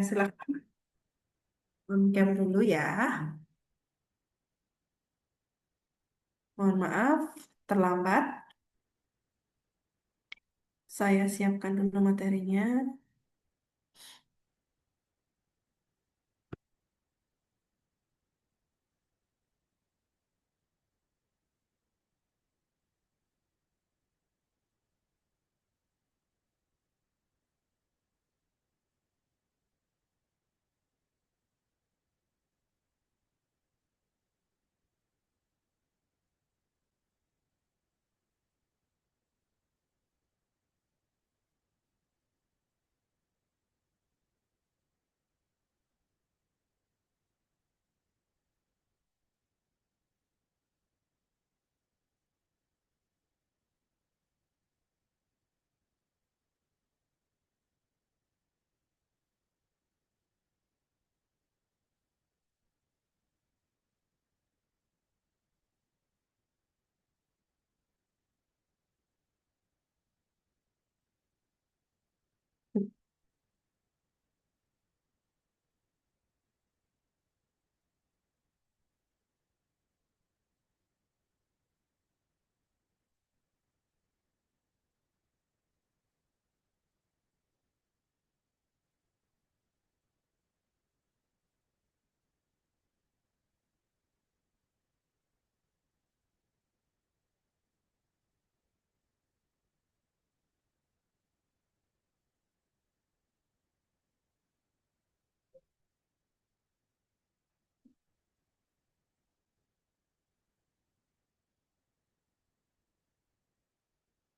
silakan on-cam dulu ya. Mohon maaf, terlambat. Saya siapkan dulu materinya.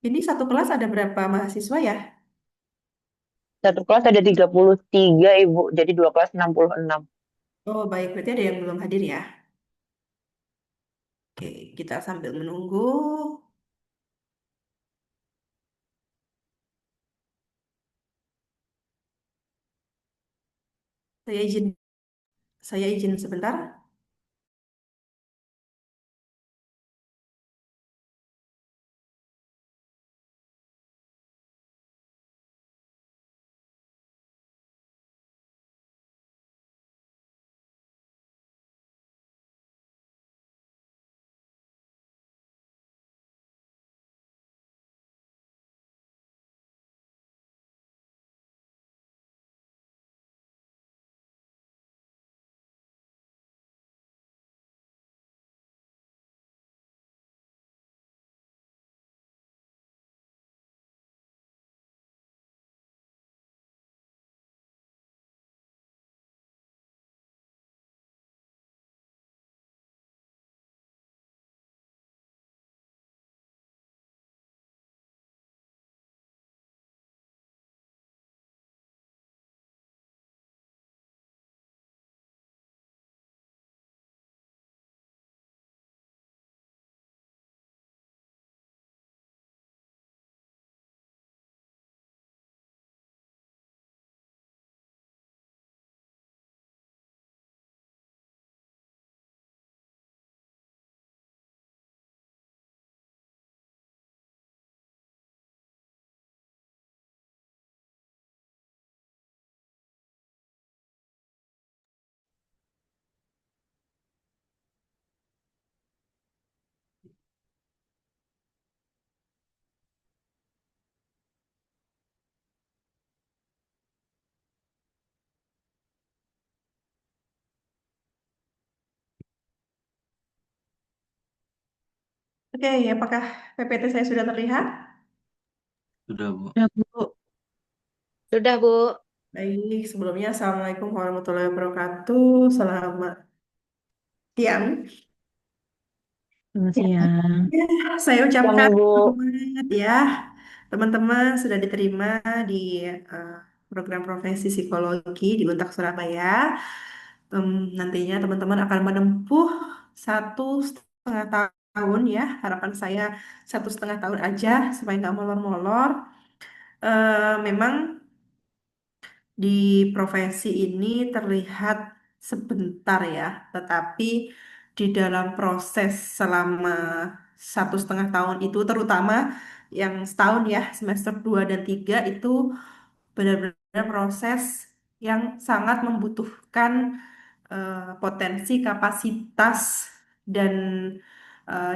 Ini satu kelas ada berapa mahasiswa ya? Satu kelas ada 33, Ibu. Jadi dua kelas 66. Oh, baik. Berarti ada yang belum hadir ya. Oke, kita sambil menunggu. Saya izin, saya izin sebentar. Oke, apakah PPT saya sudah terlihat? Sudah, Bu. Ya, Bu. Sudah, Bu. Baik, sebelumnya Assalamualaikum warahmatullahi wabarakatuh. Selamat siang. Selamat Ya, siang. ya, saya Siang, ucapkan Ibu. selamat ya, teman-teman sudah diterima di eh, program profesi psikologi di Untak Surabaya. Nantinya teman-teman akan menempuh 1,5 tahun ya. Harapan saya 1,5 tahun aja supaya nggak molor-molor. Memang di profesi ini terlihat sebentar ya, tetapi di dalam proses selama 1,5 tahun itu, terutama yang setahun ya, semester 2 dan 3 itu benar-benar proses. yang sangat membutuhkan potensi, kapasitas, dan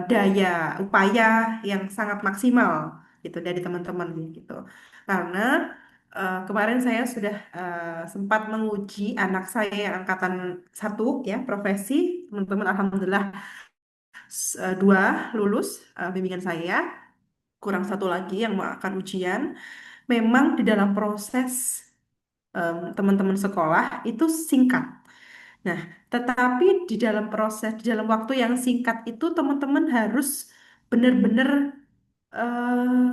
daya upaya yang sangat maksimal gitu dari teman-teman gitu. Karena kemarin saya sudah sempat menguji anak saya yang angkatan satu ya profesi, teman-teman alhamdulillah dua lulus bimbingan saya, kurang satu lagi yang mau akan ujian. Memang di dalam proses teman-teman sekolah itu singkat. Nah, tetapi di dalam proses, di dalam waktu yang singkat itu teman-teman harus benar-benar eh,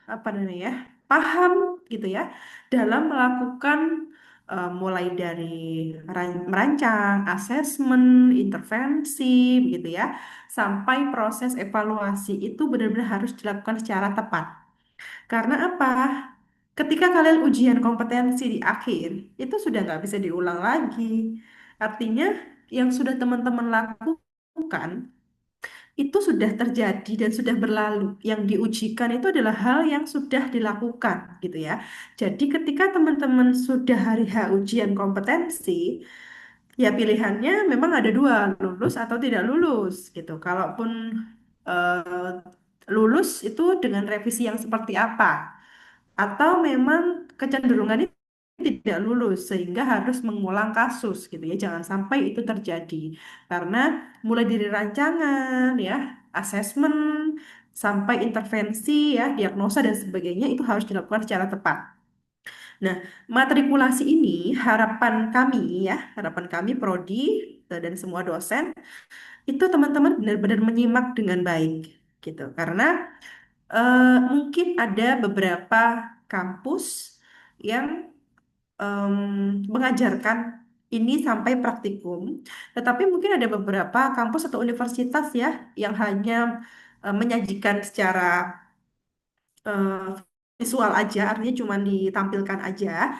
apa namanya ya, paham gitu ya dalam melakukan mulai dari merancang, asesmen, intervensi, begitu ya, sampai proses evaluasi itu benar-benar harus dilakukan secara tepat. Karena apa? Ketika kalian ujian kompetensi di akhir, itu sudah nggak bisa diulang lagi. Artinya, yang sudah teman-teman lakukan itu sudah terjadi dan sudah berlalu. Yang diujikan itu adalah hal yang sudah dilakukan, gitu ya. Jadi, ketika teman-teman sudah hari H ujian kompetensi, ya pilihannya memang ada dua, lulus atau tidak lulus, gitu. Kalaupun eh, lulus itu dengan revisi yang seperti apa? Atau memang kecenderungannya tidak lulus sehingga harus mengulang kasus gitu ya, jangan sampai itu terjadi karena mulai dari rancangan ya, asesmen, sampai intervensi ya, diagnosa dan sebagainya itu harus dilakukan secara tepat. Nah, matrikulasi ini harapan kami prodi dan semua dosen itu teman-teman benar-benar menyimak dengan baik gitu karena mungkin ada beberapa kampus yang mengajarkan ini sampai praktikum, tetapi mungkin ada beberapa kampus atau universitas ya yang hanya menyajikan secara eh, visual aja, artinya cuma ditampilkan aja.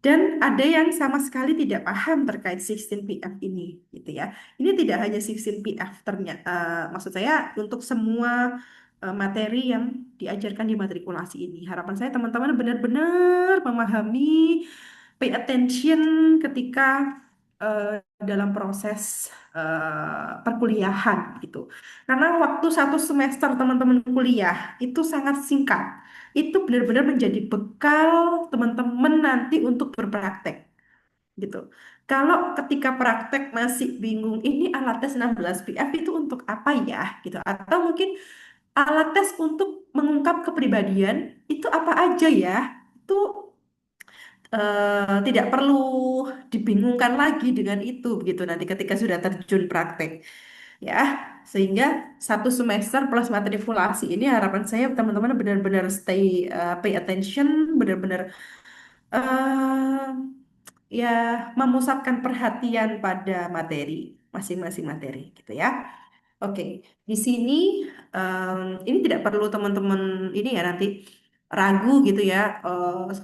Dan ada yang sama sekali tidak paham terkait 16PF ini, gitu ya. Ini tidak hanya 16PF ternyata, maksud saya untuk semua materi yang diajarkan di matrikulasi ini. Harapan saya teman-teman benar-benar memahami, pay attention ketika dalam proses perkuliahan gitu. Karena waktu satu semester teman-teman kuliah itu sangat singkat. Itu benar-benar menjadi bekal teman-teman nanti untuk berpraktek gitu. Kalau ketika praktek masih bingung, ini alat tes 16PF itu untuk apa ya gitu. Atau mungkin alat tes untuk mengungkap kepribadian itu apa aja ya? Itu tidak perlu dibingungkan lagi dengan itu begitu nanti ketika sudah terjun praktek ya, sehingga satu semester plus matrikulasi ini harapan saya teman-teman benar-benar stay pay attention, benar-benar eh, ya memusatkan perhatian pada materi masing-masing materi gitu ya. Oke, di sini ini tidak perlu teman-teman ini ya nanti ragu gitu ya.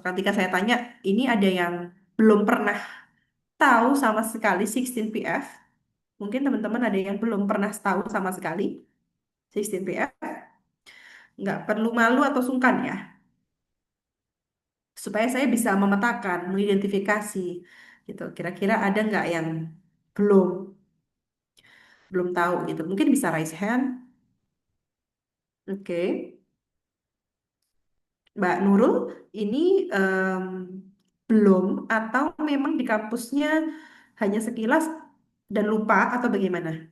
Ketika saya tanya, ini ada yang belum pernah tahu sama sekali 16PF. Mungkin teman-teman ada yang belum pernah tahu sama sekali 16PF. Nggak perlu malu atau sungkan ya, supaya saya bisa memetakan, mengidentifikasi gitu. Kira-kira ada nggak yang belum belum tahu gitu. Mungkin bisa raise hand. Oke. Mbak Nurul, ini em, belum atau memang di kampusnya hanya sekilas dan lupa atau bagaimana?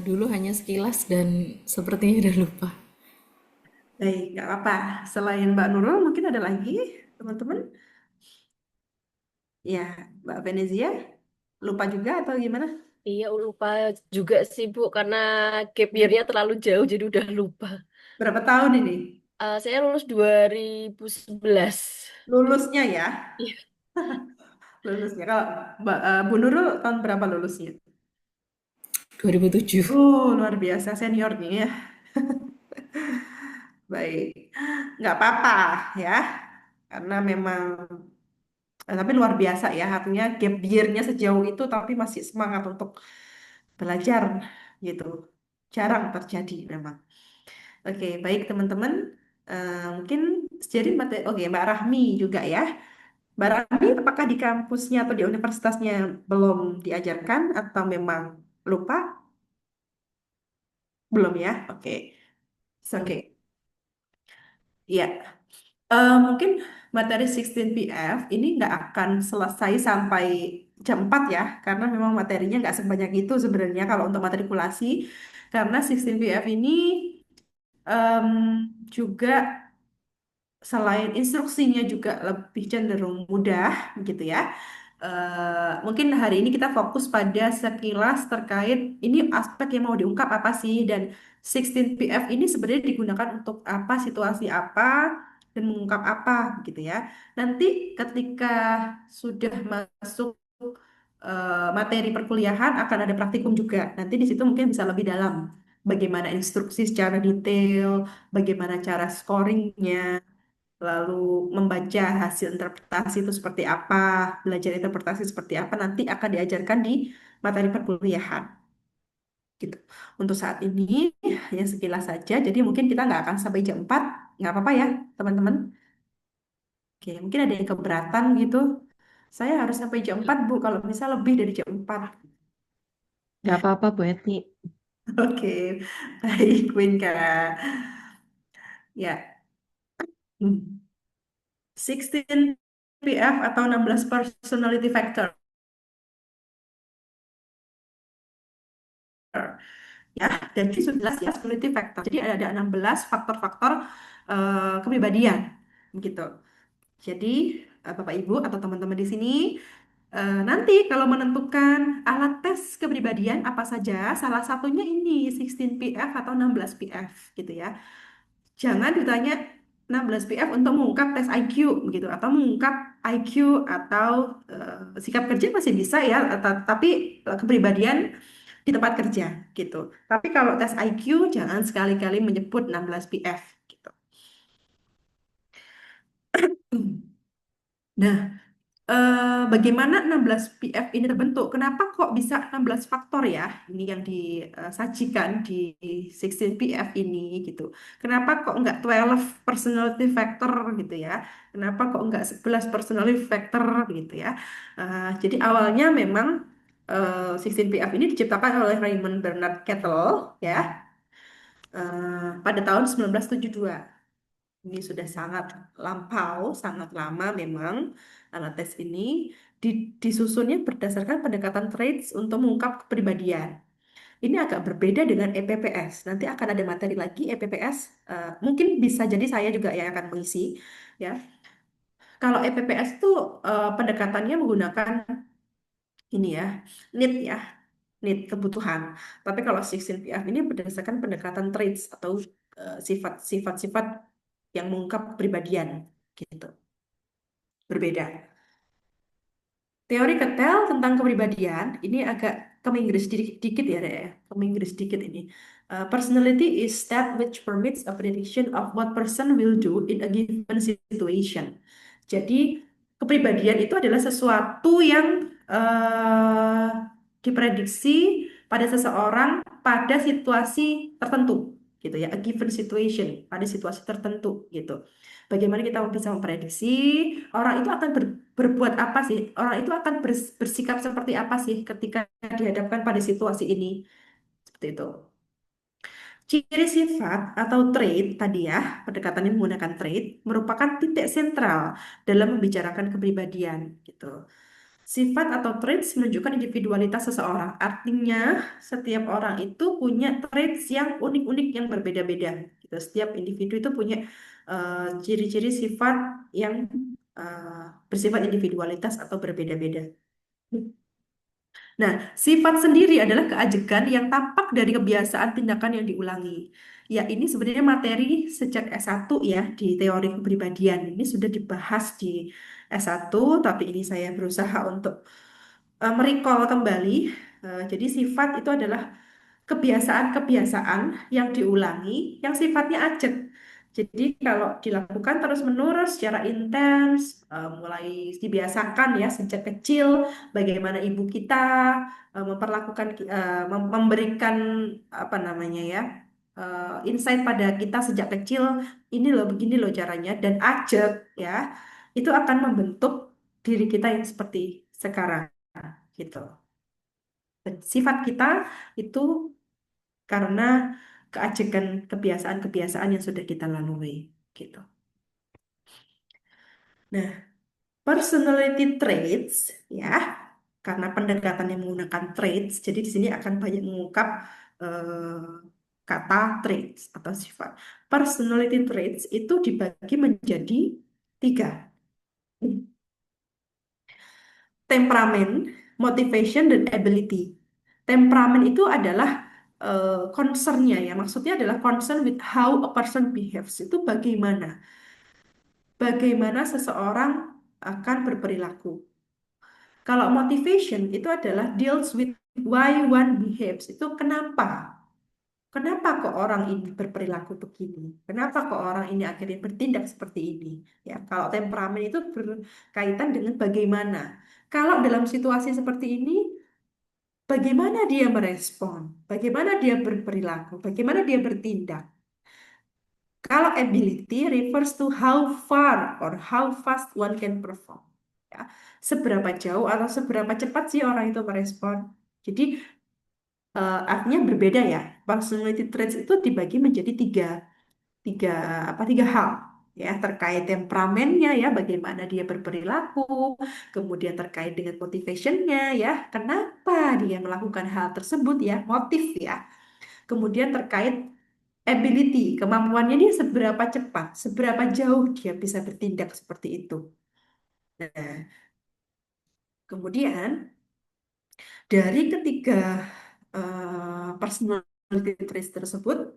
Dulu hanya sekilas dan sepertinya udah lupa. Baik, nggak apa-apa. Selain Mbak Nurul, mungkin ada lagi teman-teman? Ya, Mbak Venezia, lupa juga atau gimana? Iya, lupa juga sih, Bu, karena gap Hmm. year-nya terlalu jauh, jadi udah lupa. Berapa tahun ini? Saya lulus 2011. Lulusnya ya, Iya, lulusnya. Kalau Bu Nurul tahun berapa lulusnya? 2007. Luar biasa senior nih ya. Baik, nggak apa-apa ya, karena memang tapi luar biasa ya, artinya gap year-nya sejauh itu tapi masih semangat untuk belajar gitu. Jarang terjadi memang. Oke, baik teman-teman. Mungkin jadi oke Mbak Rahmi juga ya. Mbak Rani, apakah di kampusnya atau di universitasnya belum diajarkan atau memang lupa? Belum ya? Oke. Oke. Iya. Mungkin materi 16 PF ini nggak akan selesai sampai jam 4 ya, karena memang materinya nggak sebanyak itu sebenarnya kalau untuk matrikulasi. Karena 16 PF ini juga selain instruksinya juga lebih cenderung mudah gitu ya. Mungkin hari ini kita fokus pada sekilas terkait ini aspek yang mau diungkap apa sih dan 16 PF ini sebenarnya digunakan untuk apa, situasi apa dan mengungkap apa gitu ya. Nanti ketika sudah masuk materi perkuliahan akan ada praktikum juga. Nanti di situ mungkin bisa lebih dalam bagaimana instruksi secara detail, bagaimana cara scoringnya, lalu membaca hasil interpretasi itu seperti apa, belajar interpretasi seperti apa, nanti akan diajarkan di materi perkuliahan gitu. Untuk saat ini yang sekilas saja, jadi mungkin kita nggak akan sampai jam 4, nggak apa-apa ya teman-teman. Oke, mungkin ada yang keberatan gitu. Saya harus sampai jam 4 Bu, kalau misal lebih dari jam 4. Nggak apa-apa, Bu Eti. Oke, baik Winka. Ya, 16 PF atau 16 personality factor. Ya, dan itu sudah jelas ya personality factor. Jadi ada 16 faktor-faktor kepribadian gitu. Jadi Bapak Ibu atau teman-teman di sini nanti kalau menentukan alat tes kepribadian apa saja, salah satunya ini 16 PF atau 16 PF gitu ya. Jangan ditanya 16 PF untuk mengungkap tes IQ gitu atau mengungkap IQ atau sikap kerja masih bisa ya, tapi kepribadian di tempat kerja gitu. Tapi kalau tes IQ jangan sekali-kali menyebut 16 PF gitu. Nah, bagaimana 16 PF ini terbentuk? Kenapa kok bisa 16 faktor ya? Ini yang disajikan di 16 PF ini gitu. Kenapa kok enggak 12 personality factor gitu ya? Kenapa kok enggak 11 personality factor gitu ya? Jadi awalnya memang 16 PF ini diciptakan oleh Raymond Bernard Kettle ya pada tahun 1972. Ini sudah sangat lampau, sangat lama memang alat tes ini disusunnya berdasarkan pendekatan traits untuk mengungkap kepribadian. Ini agak berbeda dengan EPPS. Nanti akan ada materi lagi EPPS. Mungkin bisa jadi saya juga yang akan mengisi. Ya, kalau EPPS itu pendekatannya menggunakan ini ya, need ya, need kebutuhan. Tapi kalau 16 PF ini berdasarkan pendekatan traits atau sifat-sifat yang mengungkap kepribadian gitu. Berbeda. Teori Ketel tentang kepribadian ini agak Inggris dikit ya, Dek, ya. Inggris dikit ini. Personality is that which permits a prediction of what person will do in a given situation. Jadi kepribadian itu adalah sesuatu yang diprediksi pada seseorang pada situasi tertentu gitu ya, a given situation, pada situasi tertentu gitu. Bagaimana kita bisa memprediksi orang itu akan berbuat apa sih? Orang itu akan bersikap seperti apa sih ketika dihadapkan pada situasi ini? Seperti itu. Ciri sifat atau trait tadi ya, pendekatan yang menggunakan trait merupakan titik sentral dalam membicarakan kepribadian gitu. Sifat atau traits menunjukkan individualitas seseorang. Artinya, setiap orang itu punya traits yang unik-unik yang berbeda-beda. Gitu. Setiap individu itu punya ciri-ciri sifat yang bersifat individualitas atau berbeda-beda. Nah, sifat sendiri adalah keajegan yang tampak dari kebiasaan tindakan yang diulangi. Ya, ini sebenarnya materi sejak S1 ya di teori kepribadian. Ini sudah dibahas di S1, tapi ini saya berusaha untuk merecall kembali. Jadi sifat itu adalah kebiasaan-kebiasaan yang diulangi, yang sifatnya ajak. Jadi kalau dilakukan terus-menerus secara intens, mulai dibiasakan ya sejak kecil, bagaimana ibu kita memperlakukan, memberikan apa namanya ya, insight pada kita sejak kecil, ini loh begini loh caranya, dan ajak ya, itu akan membentuk diri kita yang seperti sekarang gitu. Dan sifat kita itu karena keajekan kebiasaan-kebiasaan yang sudah kita lalui gitu. Nah, personality traits ya, karena pendekatan yang menggunakan traits, jadi di sini akan banyak mengungkap kata traits atau sifat. Personality traits itu dibagi menjadi tiga. Temperamen, motivation, dan ability. Temperamen itu adalah concernnya ya, maksudnya adalah concern with how a person behaves. Itu bagaimana seseorang akan berperilaku. Kalau motivation itu adalah deals with why one behaves. Itu kenapa? Kenapa kok orang ini berperilaku begini? Kenapa kok orang ini akhirnya bertindak seperti ini? Ya, kalau temperamen itu berkaitan dengan bagaimana. Kalau dalam situasi seperti ini, bagaimana dia merespon? Bagaimana dia berperilaku? Bagaimana dia bertindak? Kalau ability refers to how far or how fast one can perform. Ya, seberapa jauh atau seberapa cepat sih orang itu merespon. Jadi artinya berbeda ya. Personality traits itu dibagi menjadi tiga tiga hal ya, terkait temperamennya ya, bagaimana dia berperilaku, kemudian terkait dengan motivationnya ya, kenapa dia melakukan hal tersebut ya, motif ya, kemudian terkait ability, kemampuannya dia seberapa cepat, seberapa jauh dia bisa bertindak seperti itu. Nah, kemudian dari ketiga personality traits tersebut,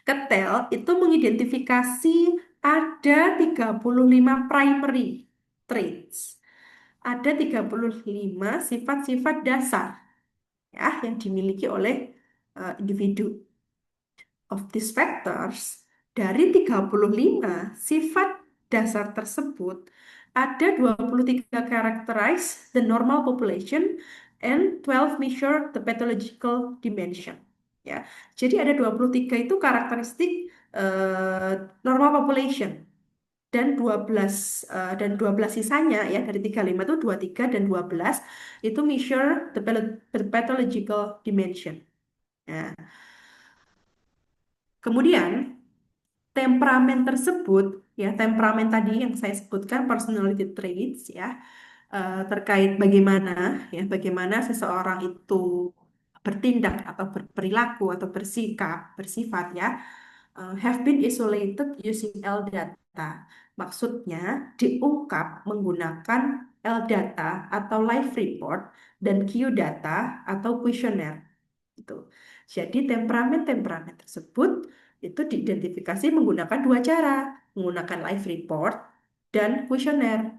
Ketel itu mengidentifikasi ada 35 primary traits. Ada 35 sifat-sifat dasar ya yang dimiliki oleh individu. Of these factors, dari 35 sifat dasar tersebut, ada 23 characterize the normal population and 12 measure the pathological dimension. Ya, jadi ada 23 itu karakteristik normal population dan 12 sisanya ya, dari 35 itu 23 dan 12 itu measure the pathological dimension. Ya. Kemudian temperamen tersebut ya, temperamen tadi yang saya sebutkan personality traits ya, terkait bagaimana seseorang itu bertindak atau berperilaku atau bersifat ya, have been isolated using L-data. Maksudnya diungkap menggunakan L-data atau live report dan Q-data atau kuesioner gitu. Jadi temperamen-temperamen tersebut itu diidentifikasi menggunakan dua cara, menggunakan live report dan kuesioner.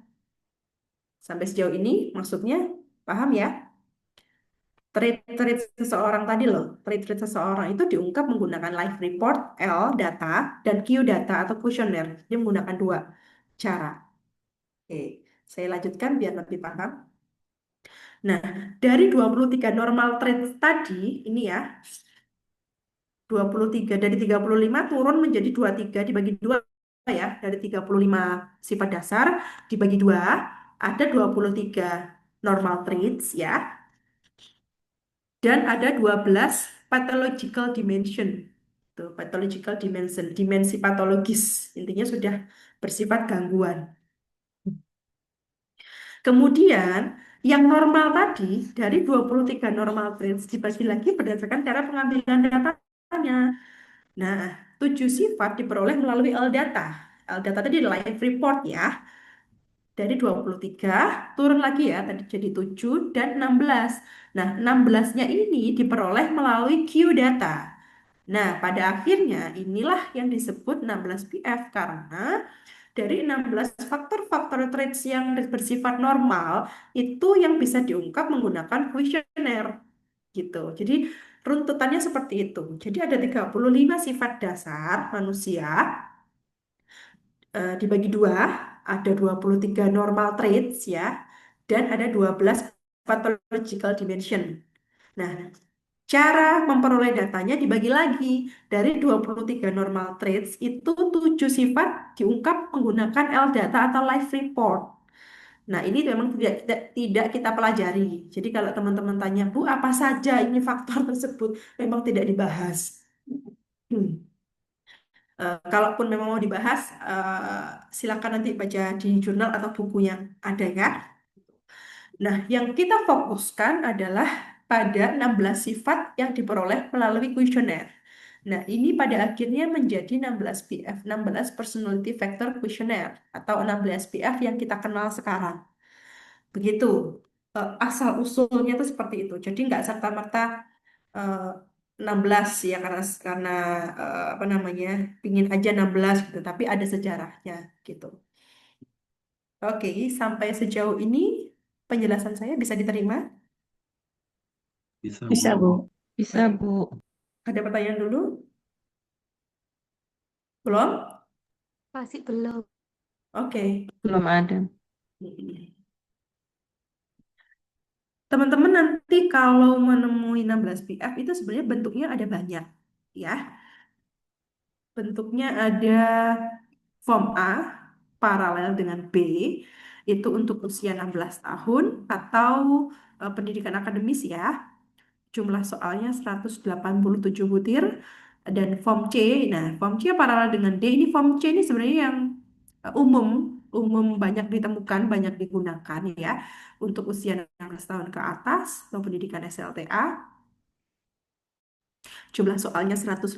Sampai sejauh ini maksudnya paham ya? Trait-trait seseorang tadi loh, trait-trait seseorang itu diungkap menggunakan live report, L data, dan Q data atau kuesioner. Dia menggunakan dua cara. Oke, saya lanjutkan biar lebih paham. Nah, dari 23 normal trait tadi, ini ya, 23 dari 35 turun menjadi 23 dibagi dua ya, dari 35 sifat dasar dibagi dua, ada 23 normal traits ya, dan ada 12 pathological dimension. Tuh, pathological dimension, dimensi patologis, intinya sudah bersifat gangguan. Kemudian yang normal tadi dari 23 normal traits dibagi lagi berdasarkan cara pengambilan datanya. Nah, 7 sifat diperoleh melalui L-data. L-data tadi live report ya. Dari 23 turun lagi ya, tadi jadi 7 dan 16. Nah, 16-nya ini diperoleh melalui Q-data. Nah, pada akhirnya inilah yang disebut 16 PF karena dari 16 faktor-faktor traits yang bersifat normal itu yang bisa diungkap menggunakan kuesioner gitu. Jadi runtutannya seperti itu. Jadi ada 35 sifat dasar manusia dibagi dua, ada 23 normal traits ya, dan ada 12 pathological dimension. Nah, cara memperoleh datanya dibagi lagi. Dari 23 normal traits itu 7 sifat diungkap menggunakan L-data atau live report. Nah, ini memang tidak kita pelajari. Jadi kalau teman-teman tanya, Bu, apa saja ini faktor tersebut, memang tidak dibahas. Hmm. Kalaupun memang mau dibahas, silakan nanti baca di jurnal atau buku yang ada ya. Nah, yang kita fokuskan adalah pada 16 sifat yang diperoleh melalui kuesioner. Nah, ini pada akhirnya menjadi 16 PF, 16 Personality Factor Questionnaire atau 16 PF yang kita kenal sekarang. Begitu. Asal usulnya itu seperti itu. Jadi nggak serta-merta eh, 16 ya karena apa namanya pingin aja 16 gitu, tapi ada sejarahnya gitu. Oke, sampai sejauh ini penjelasan saya bisa diterima? Bisa, Bisa, Bu. Bu. Bisa, Baik. Bu. Ada pertanyaan dulu? Belum? Masih belum. Oke. Belum ada. Teman-teman nanti kalau menemui 16 PF itu sebenarnya bentuknya ada banyak ya. Bentuknya ada form A paralel dengan B itu untuk usia 16 tahun atau pendidikan akademis ya. Jumlah soalnya 187 butir dan form C. Nah, form C paralel dengan D ini form C ini sebenarnya yang umum umum banyak ditemukan, banyak digunakan ya untuk usia 16 tahun ke atas atau pendidikan SLTA. Jumlah soalnya 105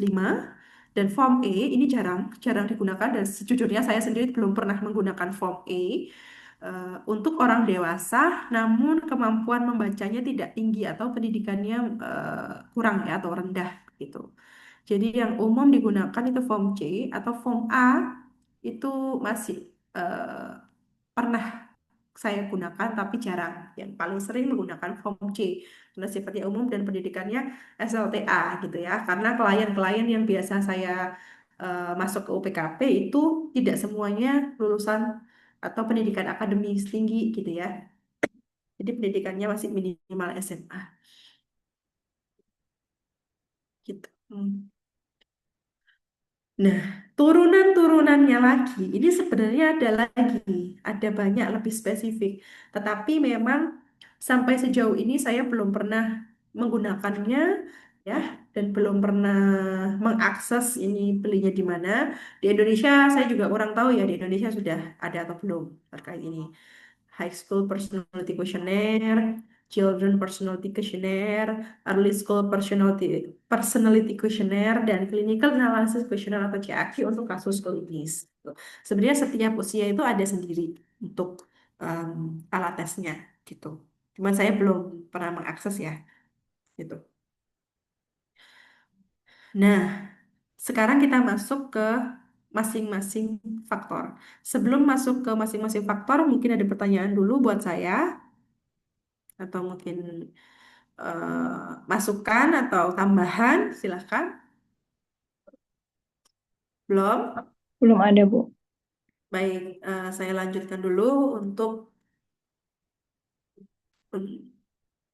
dan form E ini jarang jarang digunakan dan sejujurnya saya sendiri belum pernah menggunakan form E untuk orang dewasa namun kemampuan membacanya tidak tinggi atau pendidikannya kurang ya atau rendah gitu. Jadi yang umum digunakan itu form C atau form A itu masih eh, pernah saya gunakan tapi jarang. Yang paling sering menggunakan form C karena sifatnya umum dan pendidikannya SLTA gitu ya. Karena klien-klien yang biasa saya masuk ke UPKP itu tidak semuanya lulusan atau pendidikan akademis tinggi gitu ya. Jadi pendidikannya masih minimal SMA gitu. Nah, turunan-turunannya lagi, ini sebenarnya ada banyak lebih spesifik. Tetapi memang sampai sejauh ini saya belum pernah menggunakannya, ya, dan belum pernah mengakses ini belinya di mana. Di Indonesia, saya juga kurang tahu ya, di Indonesia sudah ada atau belum terkait ini. High School Personality Questionnaire, Children Personality Questionnaire, Early School Personality Questionnaire, dan Clinical Analysis Questionnaire atau CAQ untuk kasus klinis. Sebenarnya setiap usia itu ada sendiri untuk alat tesnya gitu. Cuman saya belum pernah mengakses ya gitu. Nah, sekarang kita masuk ke masing-masing faktor. Sebelum masuk ke masing-masing faktor, mungkin ada pertanyaan dulu buat saya atau mungkin masukan atau tambahan, silahkan. Belum? Belum ada, Bu. Baik, saya lanjutkan dulu untuk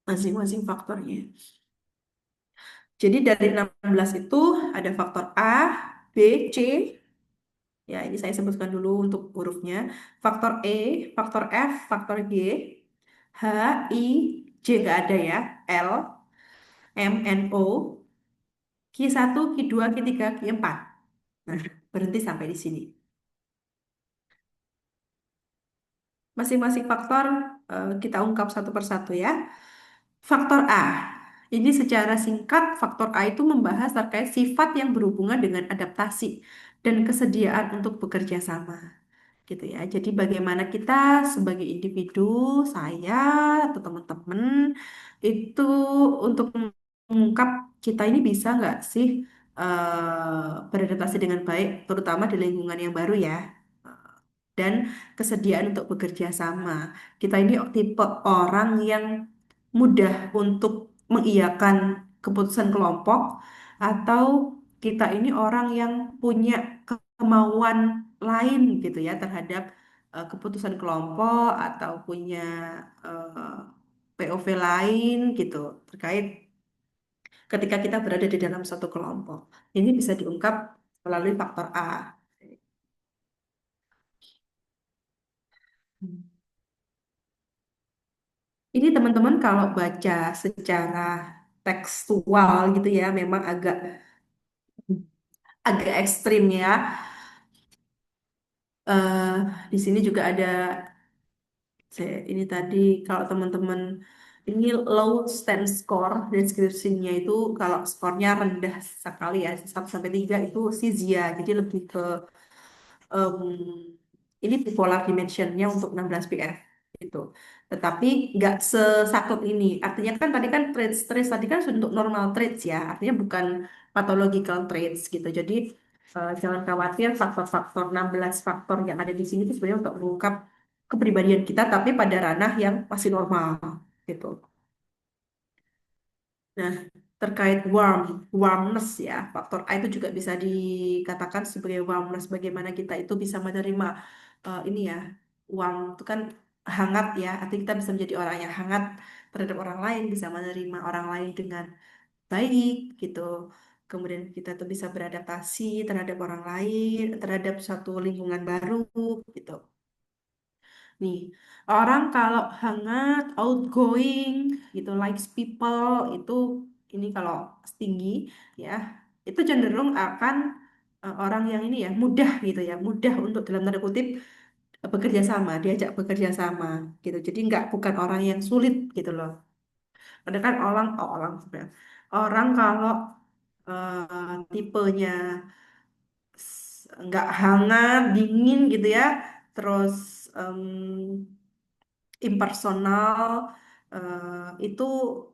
masing-masing faktornya. Jadi dari 16 itu ada faktor A, B, C. Ya, ini saya sebutkan dulu untuk hurufnya. Faktor E, faktor F, faktor G, H, I, J nggak ada ya, L, M, N, O, Q1, Q2, Q3, Q4. Nah, berhenti sampai di sini. Masing-masing faktor kita ungkap satu persatu ya. Faktor A. Ini secara singkat, faktor A itu membahas terkait sifat yang berhubungan dengan adaptasi dan kesediaan untuk bekerja sama. Gitu ya. Jadi bagaimana kita sebagai individu, saya atau teman-teman itu untuk mengungkap kita ini bisa nggak sih beradaptasi dengan baik, terutama di lingkungan yang baru ya dan kesediaan untuk bekerja sama. Kita ini tipe orang yang mudah untuk mengiyakan keputusan kelompok atau kita ini orang yang punya kemauan lain gitu ya terhadap keputusan kelompok atau punya eh, POV lain gitu terkait ketika kita berada di dalam suatu kelompok. Ini bisa diungkap melalui faktor A. Ini teman-teman kalau baca secara tekstual gitu ya, memang agak agak ekstrim ya. eh di sini juga ada ini tadi kalau teman-teman ini low stand score deskripsinya itu kalau skornya rendah sekali ya 1 sampai 3 itu Zia jadi lebih ke em, ini bipolar dimensionnya untuk 16 pf gitu. Tetapi nggak sesakit ini. Artinya kan tadi kan traits traits tadi kan sudah untuk normal traits ya. Artinya bukan pathological traits gitu. Jadi jangan khawatir faktor-faktor 16 faktor yang ada di sini itu sebenarnya untuk mengungkap kepribadian kita tapi pada ranah yang masih normal gitu. Nah, terkait warmness ya, faktor A itu juga bisa dikatakan sebagai warmness, bagaimana kita itu bisa menerima ini ya, warm itu kan hangat ya, artinya kita bisa menjadi orang yang hangat terhadap orang lain, bisa menerima orang lain dengan baik gitu. Kemudian kita tuh bisa beradaptasi terhadap orang lain, terhadap suatu lingkungan baru gitu. Nih, orang kalau hangat, outgoing, gitu, likes people, itu ini kalau tinggi, ya, itu cenderung akan orang yang ini ya, mudah gitu ya, mudah untuk dalam tanda kutip bekerja sama, diajak bekerja sama, gitu. Jadi nggak bukan orang yang sulit gitu loh. Ada kan orang sebenarnya. Orang kalau tipenya nggak hangat, dingin gitu ya, terus impersonal itu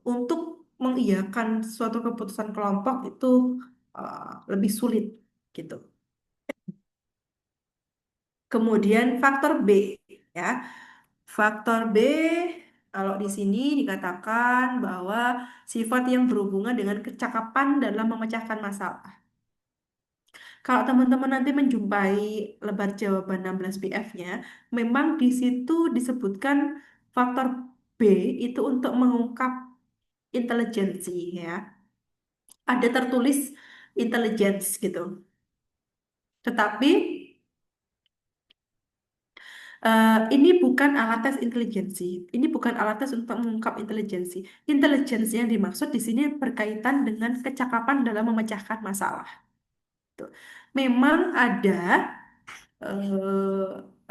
untuk mengiyakan suatu keputusan kelompok itu lebih sulit gitu. Kemudian faktor B ya. Faktor B kalau di sini dikatakan bahwa sifat yang berhubungan dengan kecakapan dalam memecahkan masalah. Kalau teman-teman nanti menjumpai lebar jawaban 16 PF-nya, memang di situ disebutkan faktor B itu untuk mengungkap intelijensi ya. Ada tertulis intelligence gitu. Tetapi ini bukan alat tes intelijensi. Ini bukan alat tes untuk mengungkap intelijensi. Intelijensi yang dimaksud di sini berkaitan dengan kecakapan dalam memecahkan masalah. Tuh. Memang ada,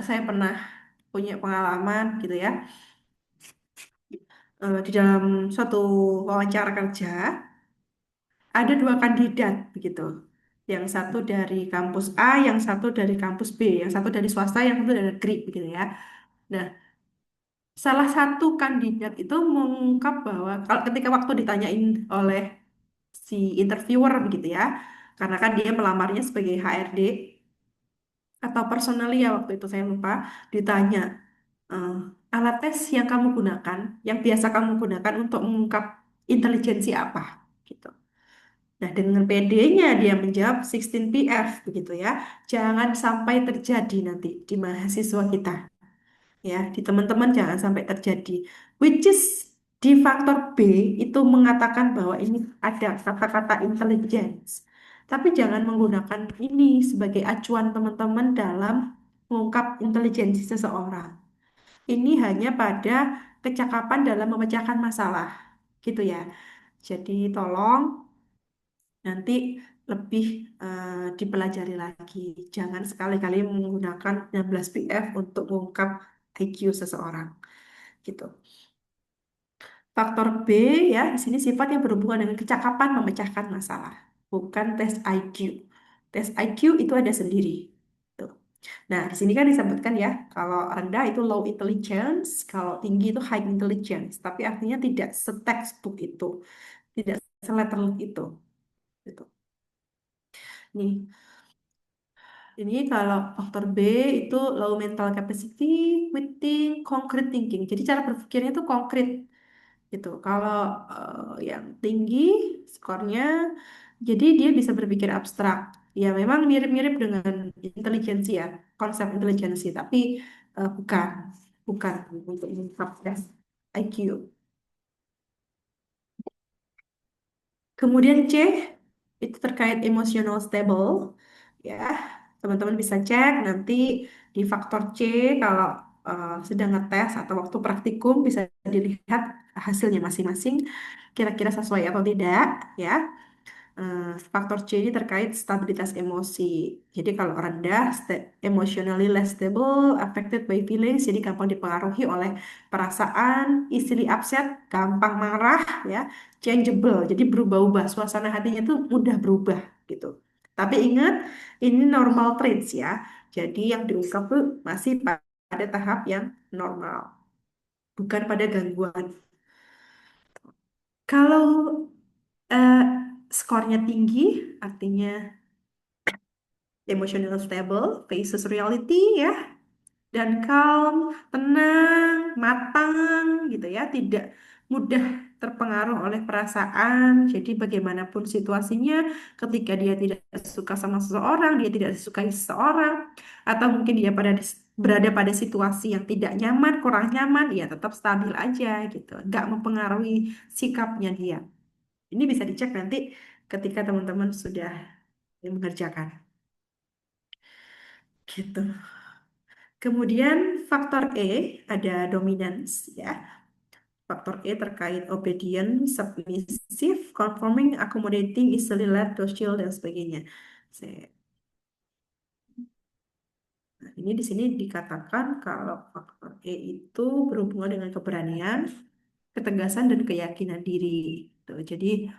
saya pernah punya pengalaman gitu ya, di dalam suatu wawancara kerja. Ada 2 kandidat begitu. Yang satu dari kampus A, yang satu dari kampus B, yang satu dari swasta, yang satu dari negeri begitu ya. Nah, salah satu kandidat itu mengungkap bahwa kalau ketika waktu ditanyain oleh si interviewer begitu ya, karena kan dia melamarnya sebagai HRD atau personalia waktu itu saya lupa, ditanya eh, alat tes yang kamu gunakan, yang biasa kamu gunakan untuk mengungkap intelijensi apa gitu. Nah, dengan PD-nya dia menjawab 16 PF begitu ya. Jangan sampai terjadi nanti di mahasiswa kita. Ya, di teman-teman jangan sampai terjadi. Which is di faktor B itu mengatakan bahwa ini ada kata-kata intelligence. Tapi jangan menggunakan ini sebagai acuan teman-teman dalam mengungkap intelijensi seseorang. Ini hanya pada kecakapan dalam memecahkan masalah. Gitu ya. Jadi tolong nanti lebih dipelajari lagi. Jangan sekali-kali menggunakan 16 PF untuk mengungkap IQ seseorang. Gitu. Faktor B ya, di sini sifat yang berhubungan dengan kecakapan memecahkan masalah, bukan tes IQ. Tes IQ itu ada sendiri. Tuh. Nah, di sini kan disebutkan ya, kalau rendah itu low intelligence, kalau tinggi itu high intelligence. Tapi artinya tidak setextbook itu, tidak seletterlek itu. Gitu. Nih, ini kalau faktor B itu low mental capacity, quick think, concrete thinking. Jadi cara berpikirnya itu konkret gitu. Kalau yang tinggi skornya, jadi dia bisa berpikir abstrak. Ya memang mirip-mirip dengan intelijensi ya, konsep intelijensi, tapi bukan, bukan untuk mengungkap tes IQ. Kemudian C itu terkait emotional stable. Ya, teman-teman bisa cek nanti di faktor C kalau sedang ngetes atau waktu praktikum bisa dilihat hasilnya masing-masing kira-kira sesuai atau tidak ya. Faktor C ini terkait stabilitas emosi. Jadi kalau rendah, emotionally less stable, affected by feelings, jadi gampang dipengaruhi oleh perasaan, easily upset, gampang marah, ya, changeable, jadi berubah-ubah. Suasana hatinya tuh mudah berubah gitu. Tapi ingat, ini normal traits ya. Jadi yang diungkap tuh masih pada tahap yang normal, bukan pada gangguan. Kalau eh, skornya tinggi, artinya emotional stable, faces reality ya, dan calm, tenang, matang gitu ya, tidak mudah terpengaruh oleh perasaan. Jadi bagaimanapun situasinya, ketika dia tidak suka sama seseorang, dia tidak disukai seseorang, atau mungkin dia berada pada situasi yang tidak nyaman, kurang nyaman, ya tetap stabil aja gitu, nggak mempengaruhi sikapnya dia. Ini bisa dicek nanti ketika teman-teman sudah mengerjakan. Gitu. Kemudian faktor E ada dominance ya. Faktor E terkait obedient, submissive, conforming, accommodating, easily led, docile dan sebagainya. Nah, ini di sini dikatakan kalau faktor E itu berhubungan dengan keberanian, ketegasan dan keyakinan diri. Tuh, jadi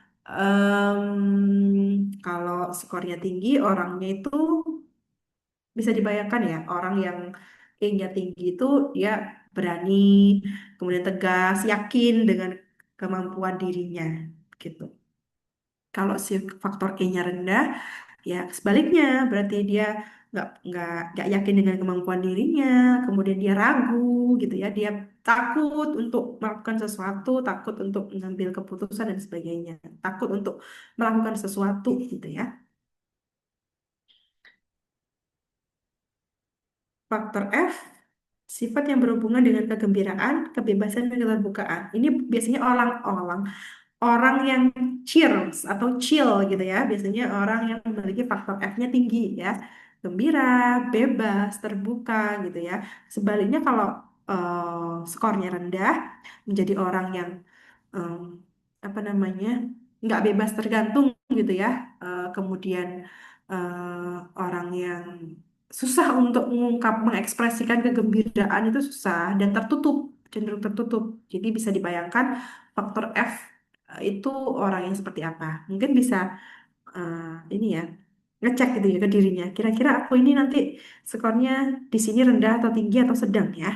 kalau skornya tinggi, orangnya itu bisa dibayangkan ya, orang yang E-nya tinggi itu dia berani, kemudian tegas, yakin dengan kemampuan dirinya, gitu. Kalau si faktor E-nya rendah, ya sebaliknya, berarti dia nggak yakin dengan kemampuan dirinya, kemudian dia ragu, gitu ya, dia takut untuk melakukan sesuatu, takut untuk mengambil keputusan dan sebagainya, takut untuk melakukan sesuatu, gitu ya. Faktor F, sifat yang berhubungan dengan kegembiraan, kebebasan, dan keterbukaan. Ini biasanya orang yang cheers atau chill gitu ya. Biasanya orang yang memiliki faktor F-nya tinggi ya. Gembira, bebas, terbuka gitu ya. Sebaliknya kalau skornya rendah, menjadi orang yang em, apa namanya, nggak bebas tergantung gitu ya. Kemudian orang yang susah untuk mengungkap, mengekspresikan kegembiraan itu susah dan tertutup, cenderung tertutup. Jadi bisa dibayangkan faktor F itu orang yang seperti apa. Mungkin bisa ini ya, ngecek gitu ya ke dirinya. Kira-kira aku ini nanti skornya di sini rendah atau tinggi atau sedang ya.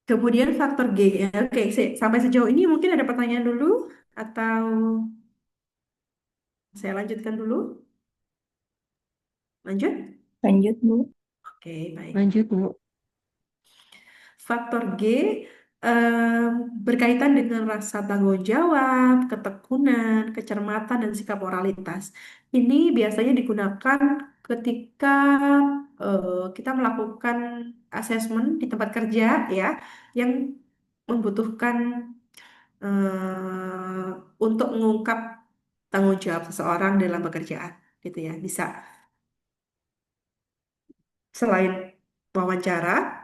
Kemudian faktor G ya. Oke, sampai sejauh ini mungkin ada pertanyaan dulu atau saya lanjutkan dulu. Lanjut? Lanjut, Bu. Oke, baik. Lanjut, Bu. Faktor G berkaitan dengan rasa tanggung jawab, ketekunan, kecermatan, dan sikap moralitas. Ini biasanya digunakan ketika kita melakukan asesmen di tempat kerja ya, yang membutuhkan untuk mengungkap tanggung jawab seseorang dalam pekerjaan, gitu ya. Bisa selain wawancara,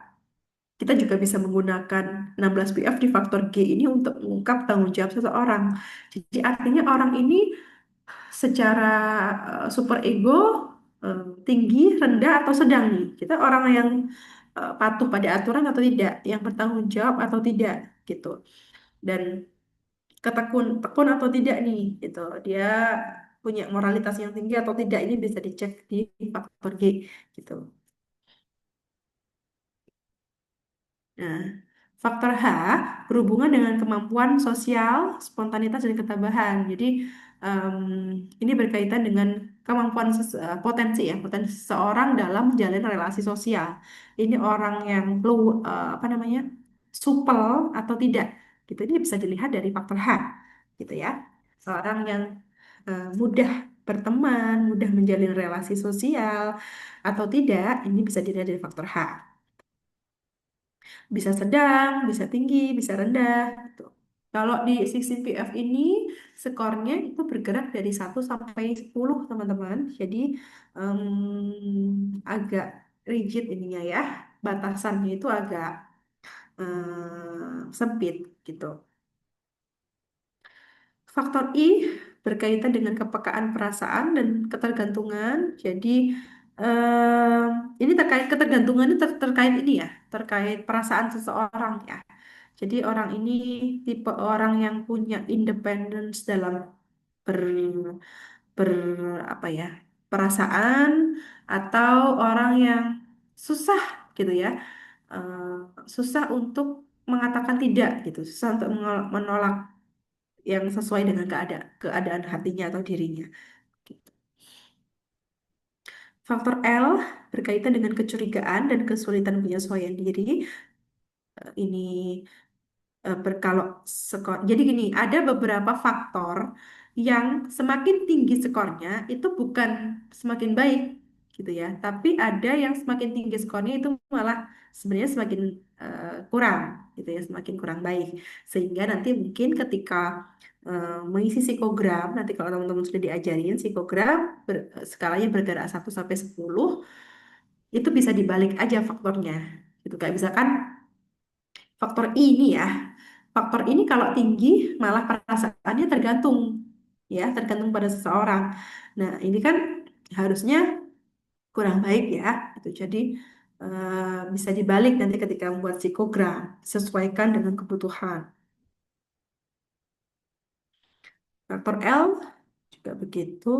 kita juga bisa menggunakan 16 BF di faktor G ini untuk mengungkap tanggung jawab seseorang. Jadi artinya orang ini secara super ego tinggi, rendah atau sedang nih. Kita orang yang patuh pada aturan atau tidak, yang bertanggung jawab atau tidak gitu. Dan tekun atau tidak nih gitu. Dia punya moralitas yang tinggi atau tidak, ini bisa dicek di faktor G gitu. Nah, faktor H berhubungan dengan kemampuan sosial, spontanitas, dan ketabahan. Jadi, em, ini berkaitan dengan kemampuan potensi ya, potensi seseorang dalam menjalin relasi sosial. Ini orang yang apa namanya, supel atau tidak. Gitu. Ini bisa dilihat dari faktor H, gitu ya. Seorang yang mudah berteman, mudah menjalin relasi sosial atau tidak, ini bisa dilihat dari faktor H. Bisa sedang, bisa tinggi, bisa rendah gitu. Kalau di 16PF ini skornya itu bergerak dari 1 sampai 10 teman-teman. Jadi agak rigid ininya ya, batasannya itu agak sempit gitu. Faktor I berkaitan dengan kepekaan perasaan dan ketergantungan. Jadi em, ini terkait ketergantungan ini terkait ini ya, terkait perasaan seseorang ya. Jadi orang ini tipe orang yang punya independence dalam ber, ber apa ya, perasaan, atau orang yang susah gitu ya, eh, susah untuk mengatakan tidak gitu, susah untuk menolak yang sesuai dengan keadaan hatinya atau dirinya. Gitu. Faktor L berkaitan dengan kecurigaan dan kesulitan penyesuaian diri. Ini kalau skor. Jadi gini, ada beberapa faktor yang semakin tinggi skornya itu bukan semakin baik gitu ya, tapi ada yang semakin tinggi skornya itu malah sebenarnya semakin kurang gitu ya, semakin kurang baik. Sehingga nanti mungkin ketika mengisi psikogram, nanti kalau teman-teman sudah diajarin psikogram skalanya bergerak 1 sampai 10, itu bisa dibalik aja faktornya. Gitu kayak misalkan faktor ini ya. Faktor ini kalau tinggi malah perasaannya tergantung ya, tergantung pada seseorang. Nah, ini kan harusnya kurang baik ya. Itu jadi bisa dibalik nanti ketika membuat psikogram, sesuaikan dengan kebutuhan. Faktor L juga begitu.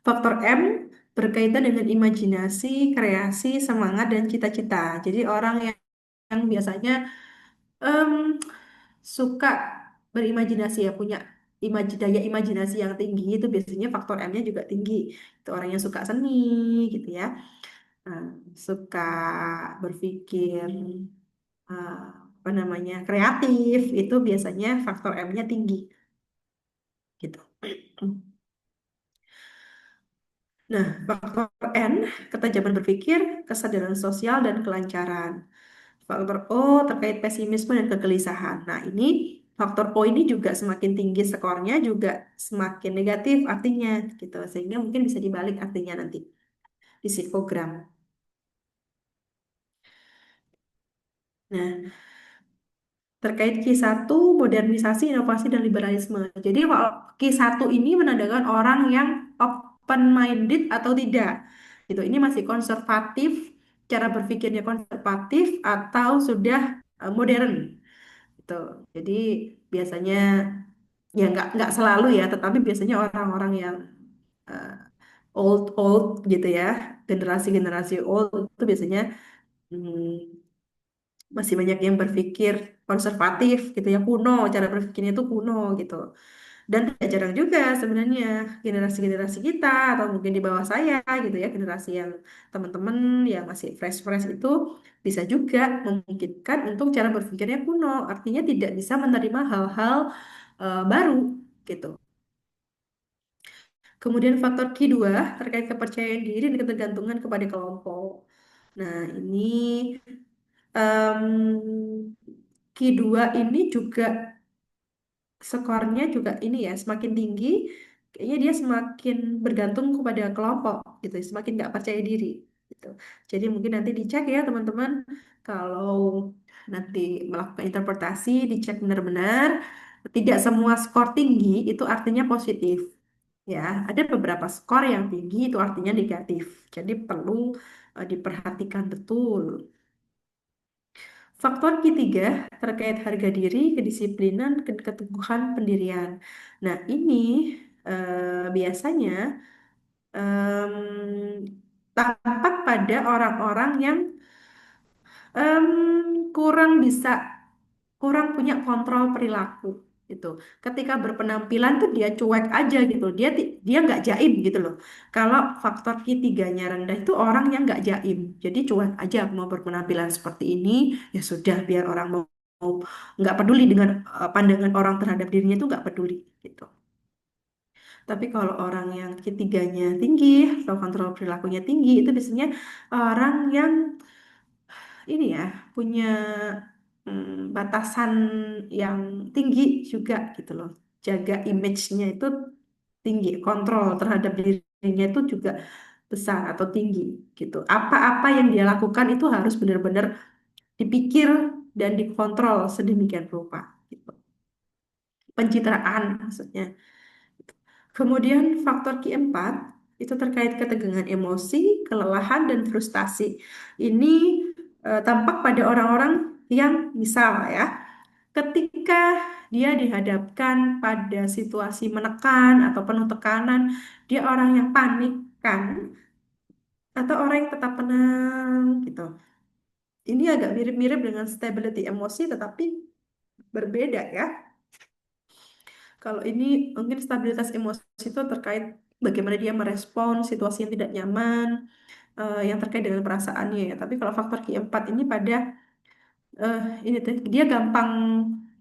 Faktor M berkaitan dengan imajinasi, kreasi, semangat, dan cita-cita. Jadi orang yang biasanya em, suka berimajinasi ya, punya daya imajinasi yang tinggi, itu biasanya faktor M-nya juga tinggi. Itu orang yang suka seni gitu ya. Nah, suka berpikir eh, apa namanya, kreatif, itu biasanya faktor M-nya tinggi gitu. Nah, faktor N, ketajaman berpikir, kesadaran sosial, dan kelancaran. Faktor O terkait pesimisme dan kegelisahan. Nah, ini faktor O ini juga semakin tinggi skornya juga semakin negatif artinya gitu. Sehingga mungkin bisa dibalik artinya nanti di psikogram. Nah, terkait Q1 modernisasi, inovasi, dan liberalisme. Jadi kalau Q1 ini menandakan orang yang open minded atau tidak. Gitu. Ini masih konservatif, cara berpikirnya konservatif atau sudah modern. Gitu. Jadi biasanya ya nggak selalu ya, tetapi biasanya orang-orang yang eh, old gitu ya, generasi-generasi old itu biasanya hmm, masih banyak yang berpikir konservatif gitu ya, kuno, cara berpikirnya itu kuno gitu. Dan tidak jarang juga sebenarnya generasi-generasi kita atau mungkin di bawah saya gitu ya, generasi yang teman-teman yang masih fresh-fresh itu bisa juga memungkinkan untuk cara berpikirnya kuno, artinya tidak bisa menerima hal-hal baru gitu. Kemudian faktor kedua terkait kepercayaan diri dan ketergantungan kepada kelompok. Nah, ini Q2 ini juga skornya juga ini ya semakin tinggi, kayaknya dia semakin bergantung kepada kelompok gitu, semakin nggak percaya diri gitu. Jadi mungkin nanti dicek ya teman-teman, kalau nanti melakukan interpretasi dicek benar-benar, tidak semua skor tinggi itu artinya positif ya, ada beberapa skor yang tinggi itu artinya negatif, jadi perlu diperhatikan betul. Faktor ketiga terkait harga diri, kedisiplinan, keteguhan pendirian. Nah, ini biasanya tampak pada orang-orang yang em, kurang punya kontrol perilaku gitu. Ketika berpenampilan tuh dia cuek aja gitu. Dia nggak jaim gitu loh. Kalau faktor ketiganya rendah itu orang yang nggak jaim. Jadi cuek aja mau berpenampilan seperti ini, ya sudah biar orang mau nggak peduli dengan pandangan orang terhadap dirinya itu nggak peduli gitu. Tapi kalau orang yang ketiganya tinggi atau kontrol perilakunya tinggi itu biasanya orang yang ini ya punya batasan yang tinggi juga gitu loh. Jaga image-nya itu tinggi, kontrol terhadap dirinya itu juga besar atau tinggi gitu. Apa-apa yang dia lakukan itu harus benar-benar dipikir dan dikontrol sedemikian rupa gitu. Pencitraan maksudnya. Kemudian faktor keempat itu terkait ketegangan emosi, kelelahan, dan frustasi. Ini tampak pada orang-orang yang misal ya, ketika dia dihadapkan pada situasi menekan atau penuh tekanan, dia orang yang panik kan, atau orang yang tetap tenang gitu. Ini agak mirip-mirip dengan stability emosi, tetapi berbeda ya. Kalau ini mungkin stabilitas emosi itu terkait bagaimana dia merespon situasi yang tidak nyaman, yang terkait dengan perasaannya ya. Tapi kalau faktor keempat ini pada ini tuh dia gampang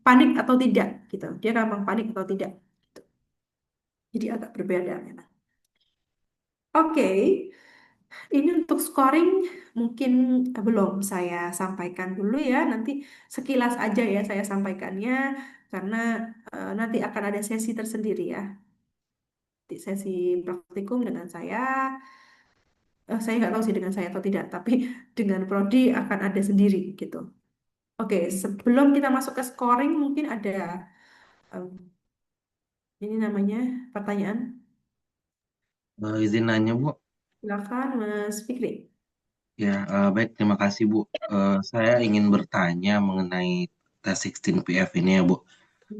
panik atau tidak gitu. Dia gampang panik atau tidak. Gitu. Jadi agak berbeda memang. Oke, ini untuk scoring mungkin belum saya sampaikan dulu ya. Nanti sekilas aja ya saya sampaikannya karena nanti akan ada sesi tersendiri ya. Di sesi praktikum dengan saya. Saya nggak tahu sih dengan saya atau tidak, tapi dengan Prodi akan ada sendiri gitu. Oke, sebelum kita masuk ke scoring, mungkin ada em, ini namanya pertanyaan. Izin nanya Bu. Silakan Mas Fikri. Ya, baik, terima kasih Bu. Saya ingin bertanya mengenai tes 16PF ini ya Bu.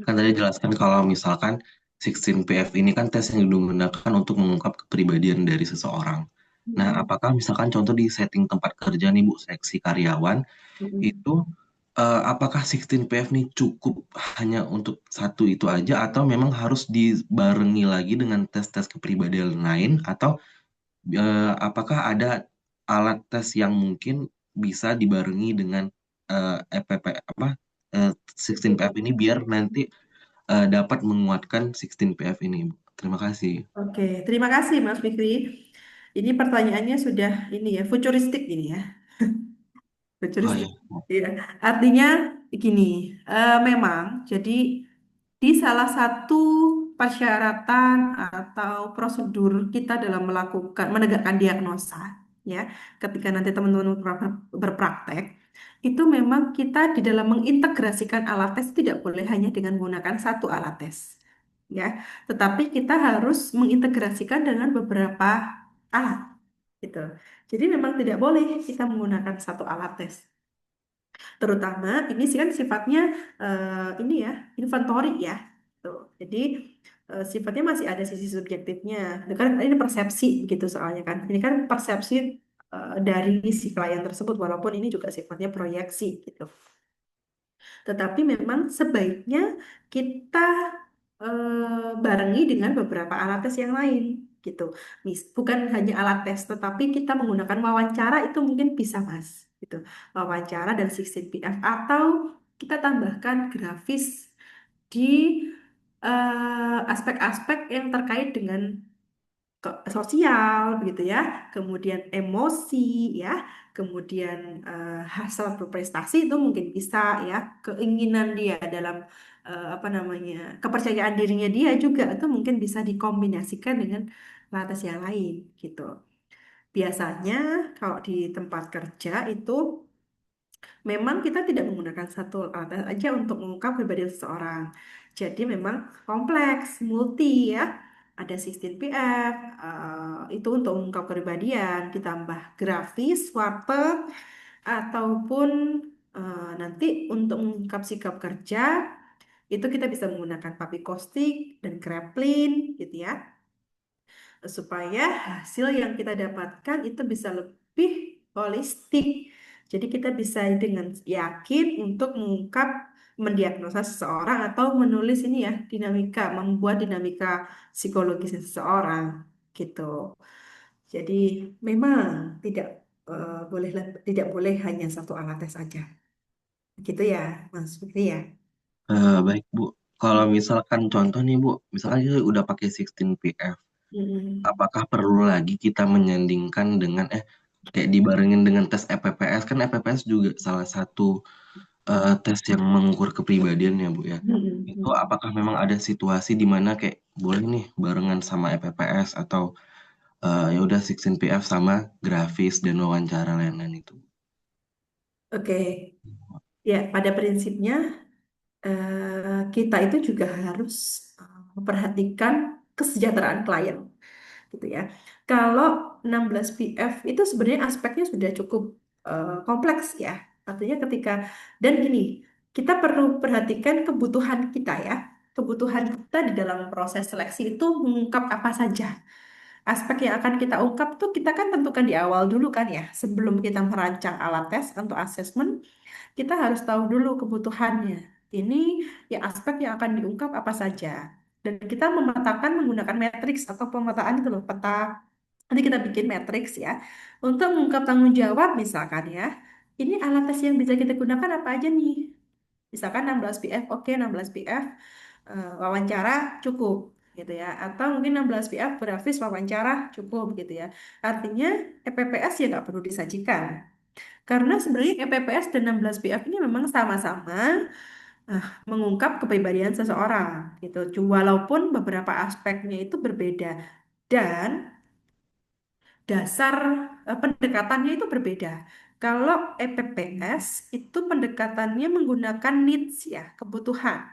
Kan tadi jelaskan kalau misalkan 16PF ini kan tes yang digunakan untuk mengungkap kepribadian dari seseorang. Nah, Mm-mm. apakah misalkan contoh di setting tempat kerja nih Bu, seleksi karyawan, Mm-mm. itu apakah 16PF ini cukup hanya untuk satu itu aja atau memang harus dibarengi lagi dengan tes-tes kepribadian lain atau apakah ada alat tes yang mungkin bisa dibarengi dengan EPP apa 16PF ini biar nanti dapat menguatkan 16PF ini, Bu. Terima kasih. Oke, terima kasih Mas Fikri. Ini pertanyaannya sudah ini ya, futuristik ini ya. Oh Futuristik. ya, Bu. Iya, artinya gini, memang jadi di salah satu persyaratan atau prosedur kita dalam melakukan menegakkan diagnosa, ya, ketika nanti teman-teman berpraktek, itu memang kita di dalam mengintegrasikan alat tes tidak boleh hanya dengan menggunakan satu alat tes, ya, tetapi kita harus mengintegrasikan dengan beberapa alat, gitu. Jadi memang tidak boleh kita menggunakan satu alat tes. Terutama ini sih kan sifatnya ini ya, inventory ya. Tuh. Jadi sifatnya masih ada sisi subjektifnya. Itu kan ini persepsi gitu soalnya kan. Ini kan persepsi dari si klien tersebut walaupun ini juga sifatnya proyeksi gitu. Tetapi memang sebaiknya kita barengi dengan beberapa alat tes yang lain gitu. Bukan hanya alat tes, tetapi kita menggunakan wawancara itu mungkin bisa Mas. Gitu. Wawancara dan 16PF atau kita tambahkan grafis di aspek-aspek yang terkait dengan sosial begitu ya, kemudian emosi ya, kemudian hasil berprestasi itu mungkin bisa ya, keinginan dia dalam apa namanya kepercayaan dirinya dia juga itu mungkin bisa dikombinasikan dengan latas yang lain gitu. Biasanya kalau di tempat kerja itu memang kita tidak menggunakan satu alat aja untuk mengungkap kepribadian seseorang. Jadi memang kompleks, multi ya. Ada 16PF, itu untuk mengungkap kepribadian, ditambah grafis, warteg, ataupun nanti untuk mengungkap sikap kerja, itu kita bisa menggunakan papi kostik dan kreplin gitu ya supaya hasil yang kita dapatkan itu bisa lebih holistik. Jadi kita bisa dengan yakin untuk mengungkap, mendiagnosa seseorang atau menulis ini ya dinamika, membuat dinamika psikologis seseorang gitu. Jadi memang tidak tidak boleh hanya satu alat tes saja. Gitu ya, Mas Fikri ya. Baik Bu. Kalau misalkan contoh nih Bu, misalkan kita udah pakai 16PF, Mm-mm. apakah perlu lagi kita menyandingkan dengan kayak dibarengin dengan tes EPPS, kan EPPS juga salah satu tes yang mengukur kepribadian ya Bu ya. Itu apakah memang ada situasi di mana kayak boleh nih barengan sama EPPS atau Ya udah 16 PF sama grafis dan wawancara lain-lain itu. Oke, ya pada prinsipnya kita itu juga harus memperhatikan kesejahteraan klien, gitu ya. Kalau 16 PF itu sebenarnya aspeknya sudah cukup kompleks ya. Artinya ketika dan gini, kita perlu perhatikan kebutuhan kita ya. Kebutuhan kita di dalam proses seleksi itu mengungkap apa saja. Aspek yang akan kita ungkap tuh kita kan tentukan di awal dulu kan ya. Sebelum kita merancang alat tes untuk asesmen, kita harus tahu dulu kebutuhannya. Ini ya aspek yang akan diungkap apa saja. Dan kita memetakan menggunakan matriks atau pemetaan itu loh, peta. Nanti kita bikin matriks ya. Untuk mengungkap tanggung jawab misalkan ya. Ini alat tes yang bisa kita gunakan apa aja nih? Misalkan 16 PF, oke 16 PF wawancara cukup gitu ya. Atau mungkin 16 PF grafis wawancara cukup gitu ya. Artinya EPPS ya nggak perlu disajikan. Karena sebenarnya EPPS dan 16 PF ini memang sama-sama mengungkap kepribadian seseorang gitu. Walaupun beberapa aspeknya itu berbeda dan dasar pendekatannya itu berbeda. Kalau EPPS itu pendekatannya menggunakan needs ya, kebutuhan.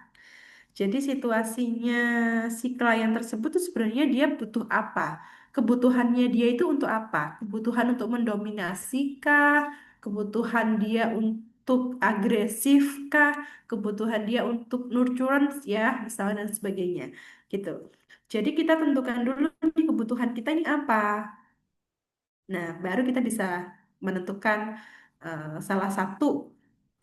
Jadi situasinya si klien tersebut tuh sebenarnya dia butuh apa? Kebutuhannya dia itu untuk apa? Kebutuhan untuk mendominasi kah? Kebutuhan dia untuk agresif kah? Kebutuhan dia untuk nurturance ya, misalnya dan sebagainya. Gitu. Jadi kita tentukan dulu nih kebutuhan kita ini apa. Nah, baru kita bisa menentukan salah satu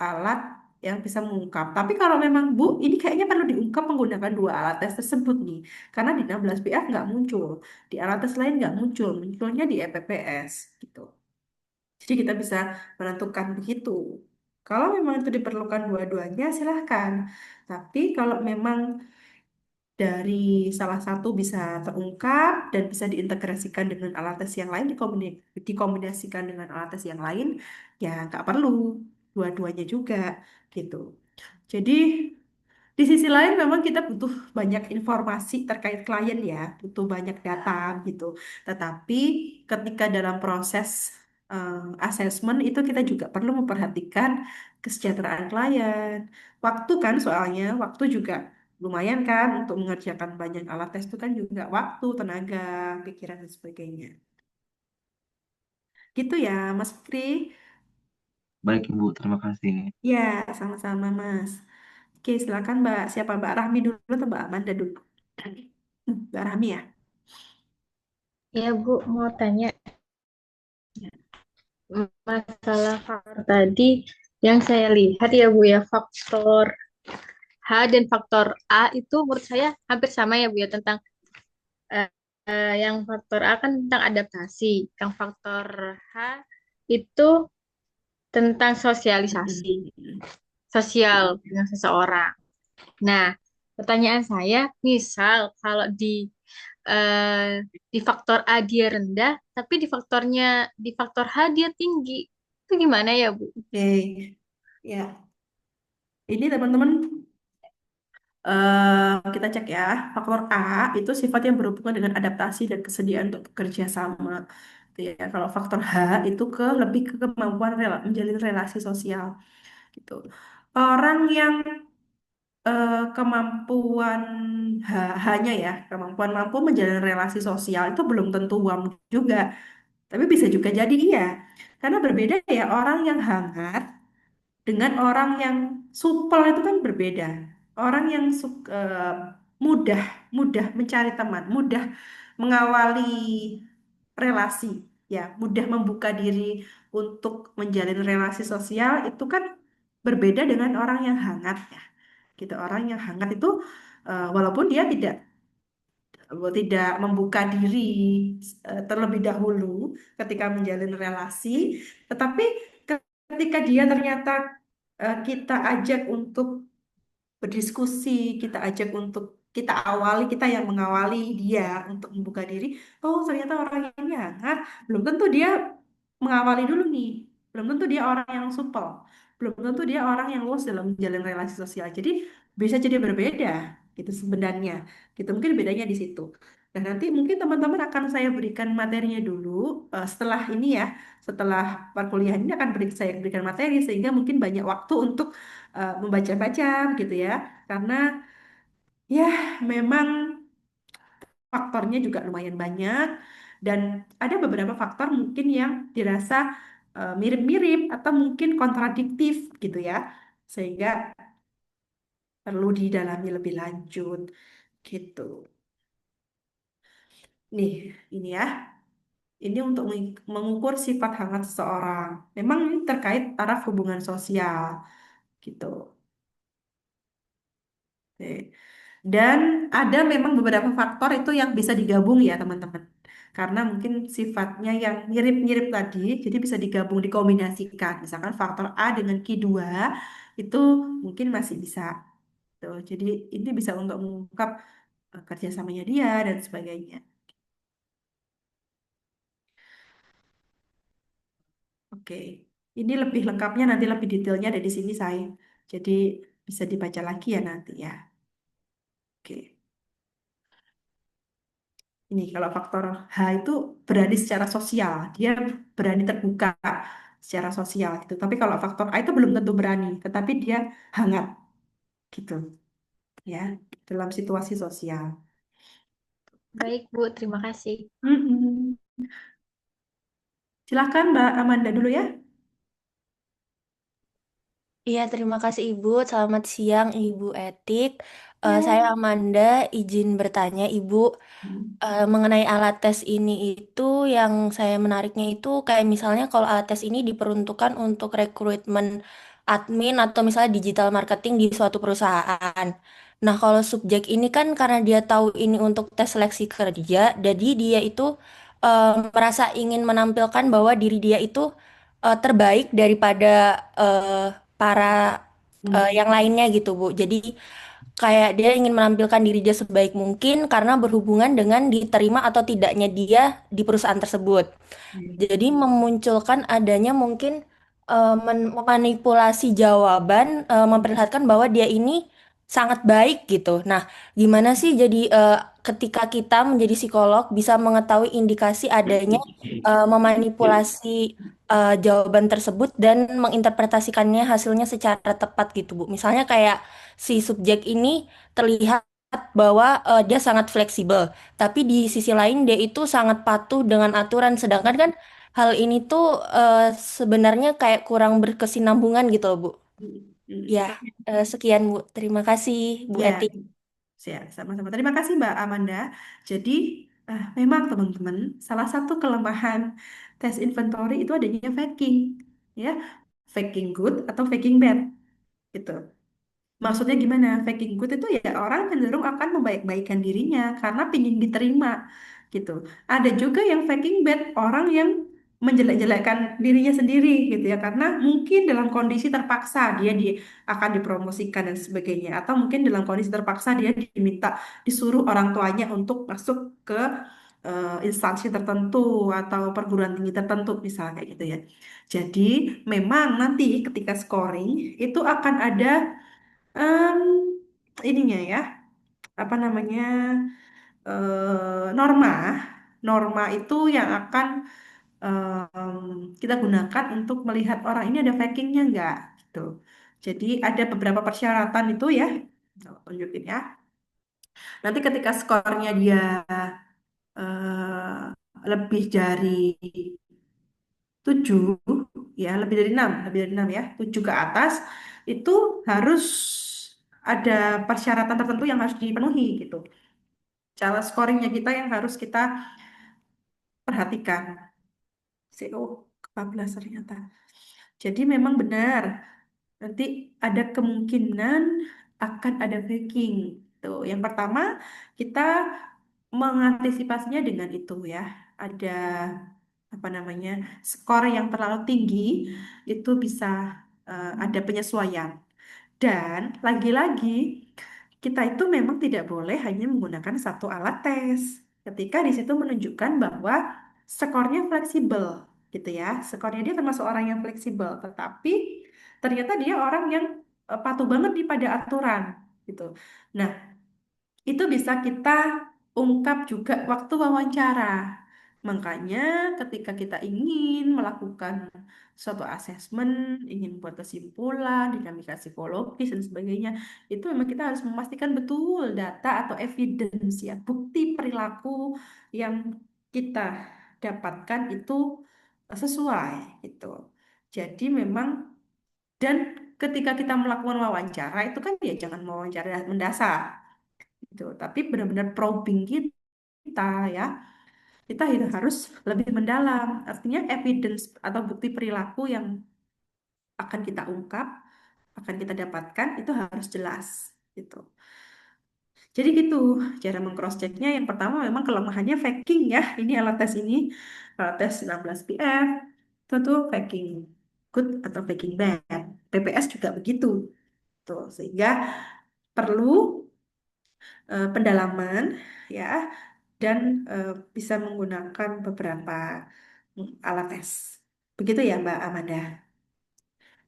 alat yang bisa mengungkap. Tapi kalau memang Bu, ini kayaknya perlu diungkap menggunakan dua alat tes tersebut nih. Karena di 16 PF nggak muncul, di alat tes lain nggak muncul, munculnya di EPPS gitu. Jadi kita bisa menentukan begitu. Kalau memang itu diperlukan dua-duanya, silahkan. Tapi kalau memang dari salah satu bisa terungkap dan bisa diintegrasikan dengan alat tes yang lain, dikombinasikan dengan alat tes yang lain, ya nggak perlu dua-duanya juga gitu. Jadi di sisi lain memang kita butuh banyak informasi terkait klien ya, butuh banyak data gitu. Tetapi ketika dalam proses asesmen itu kita juga perlu memperhatikan kesejahteraan klien. Waktu kan soalnya, waktu juga lumayan kan untuk mengerjakan banyak alat tes itu kan juga waktu, tenaga, pikiran dan sebagainya. Gitu ya, Mas Fikri. Baik Ibu, terima kasih. Ya, sama-sama Mas. Oke, silakan Mbak. Siapa Mbak Rahmi dulu atau Mbak Amanda dulu? Mbak Rahmi ya. Ya, Bu, mau tanya Ya. masalah faktor tadi yang saya lihat ya, Bu, ya, faktor H dan faktor A itu menurut saya hampir sama ya, Bu, ya, tentang eh, yang faktor A kan tentang adaptasi, yang faktor H itu tentang sosialisasi, Mm-mm. sosial dengan seseorang. Nah, pertanyaan saya, misal kalau di faktor A dia rendah, tapi di faktor H dia tinggi, itu gimana ya, Bu? Oke, ya. Ini teman-teman kita cek ya. Faktor A itu sifat yang berhubungan dengan adaptasi dan kesediaan untuk bekerja sama. Gitu ya. Kalau faktor H itu lebih ke kemampuan menjalin relasi sosial gitu. Orang yang kemampuan hanya ya, kemampuan mampu menjalin relasi sosial itu belum tentu uang juga. Tapi bisa juga jadi iya. Karena berbeda ya orang yang hangat dengan orang yang supel itu kan berbeda. Orang yang mudah mudah mencari teman, mudah mengawali relasi, ya, mudah membuka diri untuk menjalin relasi sosial itu kan berbeda dengan orang yang hangat ya. Gitu, orang yang hangat itu walaupun dia tidak membuka diri terlebih dahulu ketika menjalin relasi, tetapi ketika dia ternyata kita ajak untuk berdiskusi, kita ajak untuk kita yang mengawali dia untuk membuka diri. Oh, ternyata orang ini hangat. Belum tentu dia mengawali dulu nih. Belum tentu dia orang yang supel. Belum tentu dia orang yang luas dalam menjalin relasi sosial. Jadi bisa jadi berbeda gitu sebenarnya. Gitu mungkin bedanya di situ. Nah, nanti mungkin teman-teman akan saya berikan materinya dulu setelah ini ya, setelah perkuliahan ini akan saya berikan materi sehingga mungkin banyak waktu untuk membaca-baca gitu ya. Karena ya memang faktornya juga lumayan banyak dan ada beberapa faktor mungkin yang dirasa mirip-mirip atau mungkin kontradiktif gitu ya. Sehingga perlu didalami lebih lanjut gitu. Nih, ini ya. Ini untuk mengukur sifat hangat seseorang. Memang ini terkait taraf hubungan sosial gitu. Oke. Dan ada memang beberapa faktor itu yang bisa digabung ya teman-teman. Karena mungkin sifatnya yang mirip-mirip tadi, jadi bisa digabung, dikombinasikan. Misalkan faktor A dengan Q2 itu mungkin masih bisa. Tuh, jadi ini bisa untuk mengungkap kerjasamanya dia dan sebagainya. Oke, ini lebih lengkapnya nanti lebih detailnya ada di sini saya. Jadi bisa dibaca lagi ya nanti ya. Oke, ini kalau faktor H itu berani secara sosial, dia berani terbuka secara sosial gitu. Tapi kalau faktor A itu belum tentu berani, tetapi dia hangat gitu ya dalam situasi sosial. Baik, Bu. Terima kasih. Mm-mm. Silakan Mbak Amanda dulu ya. Iya, terima kasih Ibu. Selamat siang Ibu Etik. Saya Ya. Amanda, izin bertanya Ibu Hmm. mengenai alat tes ini itu yang saya menariknya itu kayak misalnya kalau alat tes ini diperuntukkan untuk rekrutmen admin atau misalnya digital marketing di suatu perusahaan. Nah, kalau subjek ini kan karena dia tahu ini untuk tes seleksi kerja, jadi dia itu merasa ingin menampilkan bahwa diri dia itu terbaik daripada para Hmm. yang lainnya gitu, Bu. Jadi kayak dia ingin menampilkan diri dia sebaik mungkin karena berhubungan dengan diterima atau tidaknya dia di perusahaan tersebut. Hmm. Jadi memunculkan adanya mungkin memanipulasi jawaban, memperlihatkan bahwa dia ini sangat baik gitu. Nah, gimana sih jadi ketika kita menjadi psikolog bisa mengetahui indikasi adanya memanipulasi jawaban tersebut dan menginterpretasikannya hasilnya secara tepat gitu, Bu. Misalnya kayak si subjek ini terlihat bahwa dia sangat fleksibel, tapi di sisi lain dia itu sangat patuh dengan aturan, sedangkan kan hal ini tuh sebenarnya kayak kurang berkesinambungan gitu loh, Bu. Ya, Hmm. sekian Bu. Terima kasih Bu Ya, Eti. siap, sama-sama. Terima kasih Mbak Amanda. Jadi, memang teman-teman, salah satu kelemahan tes inventory itu adanya faking, ya, faking good atau faking bad, gitu. Maksudnya gimana? Faking good itu ya orang cenderung akan membaik-baikkan dirinya karena ingin diterima gitu. Ada juga yang faking bad, orang yang menjelek-jelekkan dirinya sendiri gitu ya karena mungkin dalam kondisi terpaksa akan dipromosikan dan sebagainya atau mungkin dalam kondisi terpaksa dia disuruh orang tuanya untuk masuk ke instansi tertentu atau perguruan tinggi tertentu misalnya kayak gitu ya. Jadi memang nanti ketika scoring itu akan ada Em, ininya ya, apa namanya, norma. Norma itu yang akan kita gunakan untuk melihat orang ini ada fakingnya nggak, gitu. Jadi ada beberapa persyaratan itu ya, tunjukin ya. Nanti ketika skornya dia lebih dari 7 ya, lebih dari 6 ya, 7 ke atas, itu harus ada persyaratan tertentu yang harus dipenuhi gitu. Cara scoringnya kita yang harus kita perhatikan. CO 14 ternyata. Jadi memang benar, nanti ada kemungkinan akan ada faking. Tuh, yang pertama kita mengantisipasinya dengan itu ya. Ada apa namanya? Skor yang terlalu tinggi itu bisa ada penyesuaian. Dan lagi-lagi, kita itu memang tidak boleh hanya menggunakan satu alat tes. Ketika di situ menunjukkan bahwa skornya fleksibel, gitu ya. Skornya dia termasuk orang yang fleksibel, tetapi ternyata dia orang yang patuh banget nih pada aturan, gitu. Nah, itu bisa kita ungkap juga waktu wawancara. Makanya ketika kita ingin melakukan suatu asesmen, ingin buat kesimpulan, dinamika psikologis dan sebagainya, itu memang kita harus memastikan betul data atau evidence ya, bukti perilaku yang kita dapatkan itu sesuai gitu. Jadi memang dan ketika kita melakukan wawancara itu kan ya jangan wawancara mendasar gitu, tapi benar-benar probing kita ya. Kita harus lebih mendalam. Artinya evidence atau bukti perilaku yang akan kita ungkap, akan kita dapatkan itu harus jelas gitu. Jadi gitu, cara meng-cross checknya yang pertama memang kelemahannya faking ya. Ini alat tes ini, alat tes 16 PF, itu tuh faking good atau faking bad. PPS juga begitu. Tuh, sehingga perlu pendalaman ya dan bisa menggunakan beberapa alat tes. Begitu ya Mbak Amanda.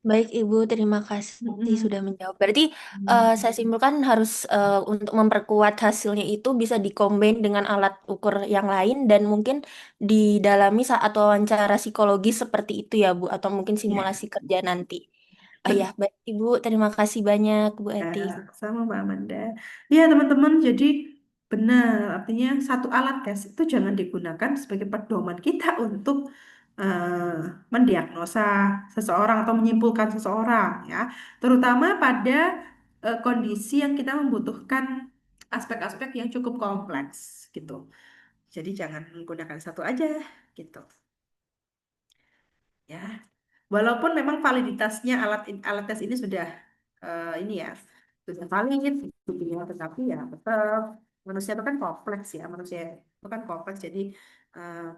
Baik, Ibu, terima kasih Mm-mm. sudah menjawab. Berarti saya simpulkan harus untuk memperkuat hasilnya itu bisa dikombin dengan alat ukur yang lain dan mungkin didalami saat wawancara psikologis seperti itu ya, Bu, atau mungkin Ya, simulasi kerja nanti. Oh ya, baik, Ibu, terima kasih banyak, Bu Eti. sama Mbak Amanda. Ya teman-teman, jadi benar artinya satu alat tes itu jangan digunakan sebagai pedoman kita untuk mendiagnosa seseorang atau menyimpulkan seseorang ya, terutama pada kondisi yang kita membutuhkan aspek-aspek yang cukup kompleks gitu. Jadi jangan menggunakan satu aja gitu ya. Walaupun memang validitasnya alat tes ini sudah ini ya sudah valid gitu ya, tetapi ya tetap manusia itu kan kompleks ya, manusia itu kan kompleks jadi eh,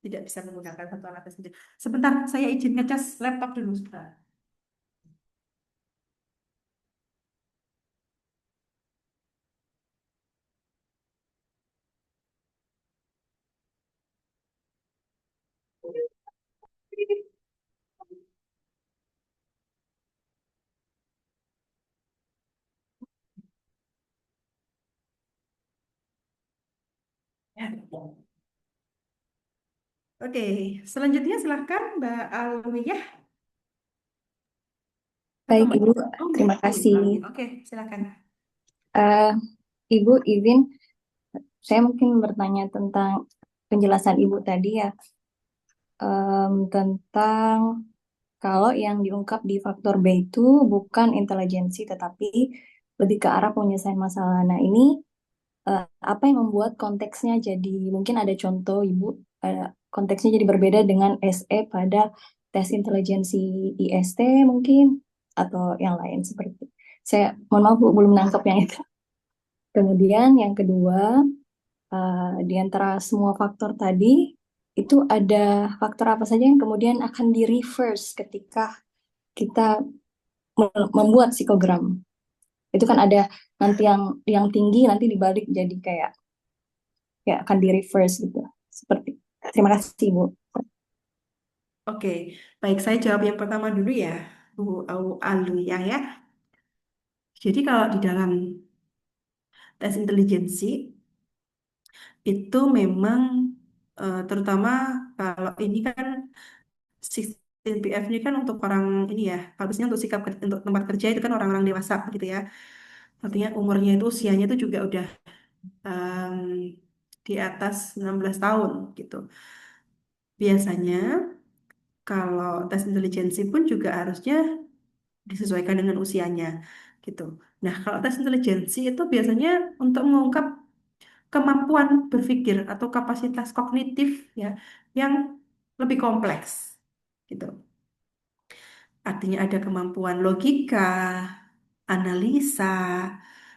tidak bisa menggunakan satu alat tes saja. Sebentar, saya izin ngecas laptop dulu sebentar. Ya. Oke, selanjutnya silahkan Mbak Alwiyah atau Baik, Mbak. Ibu. Oh, Terima kasih. Oke, silakan. Eh, Ibu, izin saya mungkin bertanya tentang penjelasan Ibu tadi ya, tentang kalau yang diungkap di faktor B itu bukan intelijensi, tetapi lebih ke arah penyelesaian masalah. Nah, ini apa yang membuat konteksnya jadi, mungkin ada contoh Ibu, konteksnya jadi berbeda dengan SE pada tes intelijensi IST mungkin, atau yang lain seperti. Saya mohon maaf Bu, belum nangkep yang itu. Kemudian yang kedua, di antara semua faktor tadi, itu ada faktor apa saja yang kemudian akan di reverse ketika kita membuat psikogram. Itu kan ada nanti yang tinggi nanti dibalik jadi kayak ya akan di reverse gitu. Seperti terima kasih Bu. Oke, baik saya jawab yang pertama dulu ya, Bu Alwiyah ya. Jadi kalau di dalam tes intelijensi itu memang terutama kalau ini kan sistem PF ini kan untuk orang ini ya, harusnya untuk untuk tempat kerja itu kan orang-orang dewasa gitu ya. Artinya umurnya itu usianya itu juga udah em, di atas 16 tahun gitu. Biasanya kalau tes intelijensi pun juga harusnya disesuaikan dengan usianya gitu. Nah, kalau tes intelijensi itu biasanya untuk mengungkap kemampuan berpikir atau kapasitas kognitif ya yang lebih kompleks gitu. Artinya ada kemampuan logika, analisa,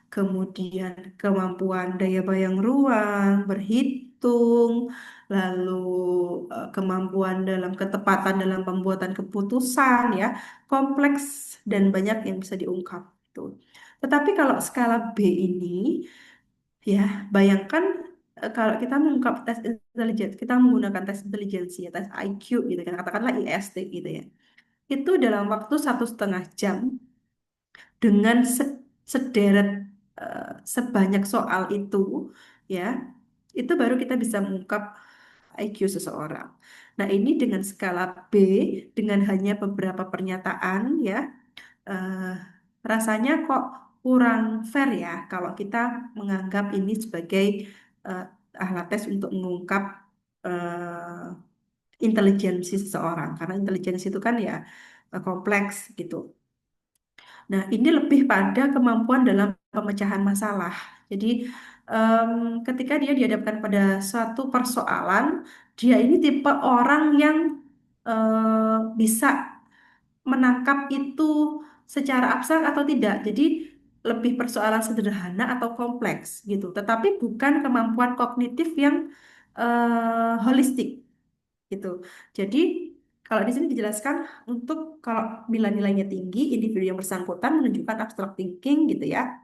kemudian kemampuan daya bayang ruang, berhitung, lalu kemampuan dalam ketepatan dalam pembuatan keputusan ya, kompleks dan banyak yang bisa diungkap. Gitu. Tetapi kalau skala B ini ya, bayangkan kalau kita mengungkap tes intelijensi, kita menggunakan tes intelijensi ya, tes IQ gitu kan, katakanlah IST gitu ya. Itu dalam waktu 1,5 jam dengan sederet sebanyak soal itu ya, itu baru kita bisa mengungkap IQ seseorang. Nah, ini dengan skala B, dengan hanya beberapa pernyataan, ya, eh, rasanya kok kurang fair ya kalau kita menganggap ini sebagai eh, alat tes untuk mengungkap intelijensi seseorang. Karena intelijensi itu kan ya kompleks gitu. Nah, ini lebih pada kemampuan dalam pemecahan masalah. Jadi, ketika dia dihadapkan pada suatu persoalan, dia ini tipe orang yang bisa menangkap itu secara abstrak atau tidak. Jadi, lebih persoalan sederhana atau kompleks gitu. Tetapi bukan kemampuan kognitif yang holistik gitu. Jadi, kalau di sini dijelaskan untuk kalau bila nilainya tinggi, individu yang bersangkutan menunjukkan abstract thinking gitu ya.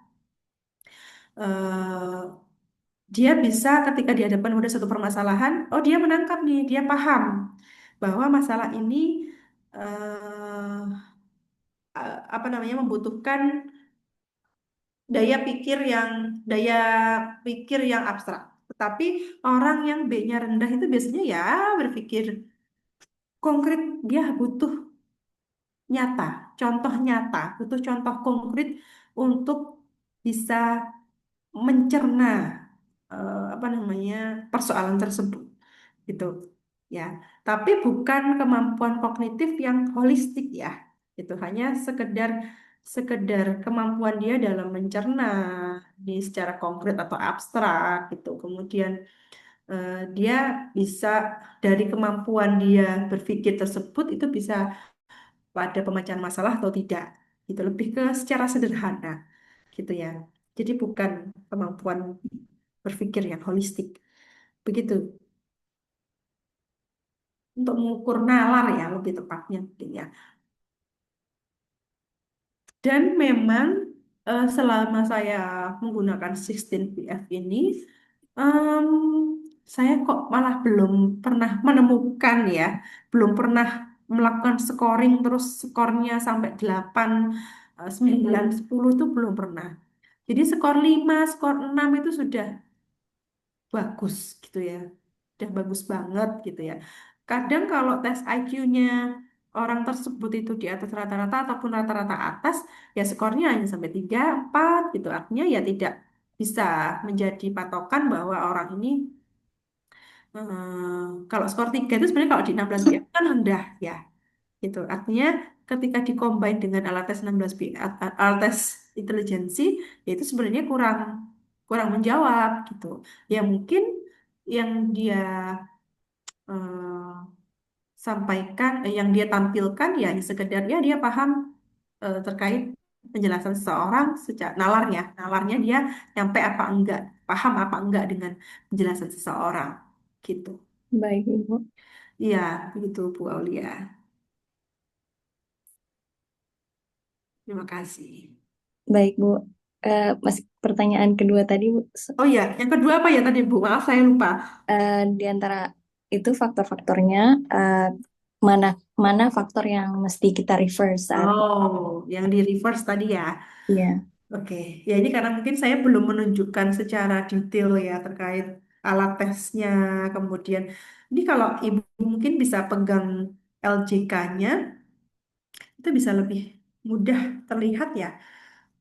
Eh, Dia bisa ketika dihadapkan pada suatu permasalahan, oh dia menangkap nih, dia paham bahwa masalah ini eh, apa namanya membutuhkan daya pikir yang daya pikir yang abstrak. Tetapi orang yang B-nya rendah itu biasanya ya berpikir konkret, dia butuh nyata, contoh nyata, butuh contoh konkret untuk bisa mencerna apa namanya persoalan tersebut, gitu ya. Tapi bukan kemampuan kognitif yang holistik ya, itu hanya sekedar sekedar kemampuan dia dalam mencerna di secara konkret atau abstrak gitu. Kemudian dia bisa dari kemampuan dia berpikir tersebut itu bisa pada pemecahan masalah atau tidak. Itu lebih ke secara sederhana gitu ya. Jadi bukan kemampuan berpikir yang holistik. Begitu. Untuk mengukur nalar ya lebih tepatnya mungkin ya. Dan memang selama saya menggunakan 16PF ini, em, saya kok malah belum pernah menemukan ya, belum pernah melakukan scoring terus skornya sampai 8, 9, 10 itu belum pernah. Jadi skor 5, skor 6 itu sudah bagus gitu ya. Udah bagus banget gitu ya. Kadang kalau tes IQ-nya orang tersebut itu di atas rata-rata ataupun rata-rata atas, ya skornya hanya sampai 3, 4 gitu. Artinya ya tidak bisa menjadi patokan bahwa orang ini kalau skor 3 itu sebenarnya kalau di 16 BM kan rendah ya. Gitu. Artinya ketika dikombin dengan alat tes 16 BM, alat tes intelijensi, ya itu sebenarnya kurang kurang menjawab gitu. Ya mungkin yang dia eh, sampaikan, yang dia tampilkan ya hanya sekedar ya dia paham terkait penjelasan seseorang secara nalarnya dia nyampe apa enggak, paham apa enggak dengan penjelasan seseorang gitu. Baik, Ibu. Iya, begitu Bu Aulia. Terima kasih. Baik, Bu. Masih pertanyaan kedua tadi, Bu. Oh ya, yang kedua apa ya tadi Bu? Maaf saya lupa. Di antara itu faktor-faktornya, eh, mana mana faktor yang mesti kita reverse saat Oh, yang di reverse tadi ya. ya. Oke, ya ini karena mungkin saya belum menunjukkan secara detail ya terkait alat tesnya. Kemudian, ini kalau Ibu mungkin bisa pegang LJK-nya, itu bisa lebih mudah terlihat ya.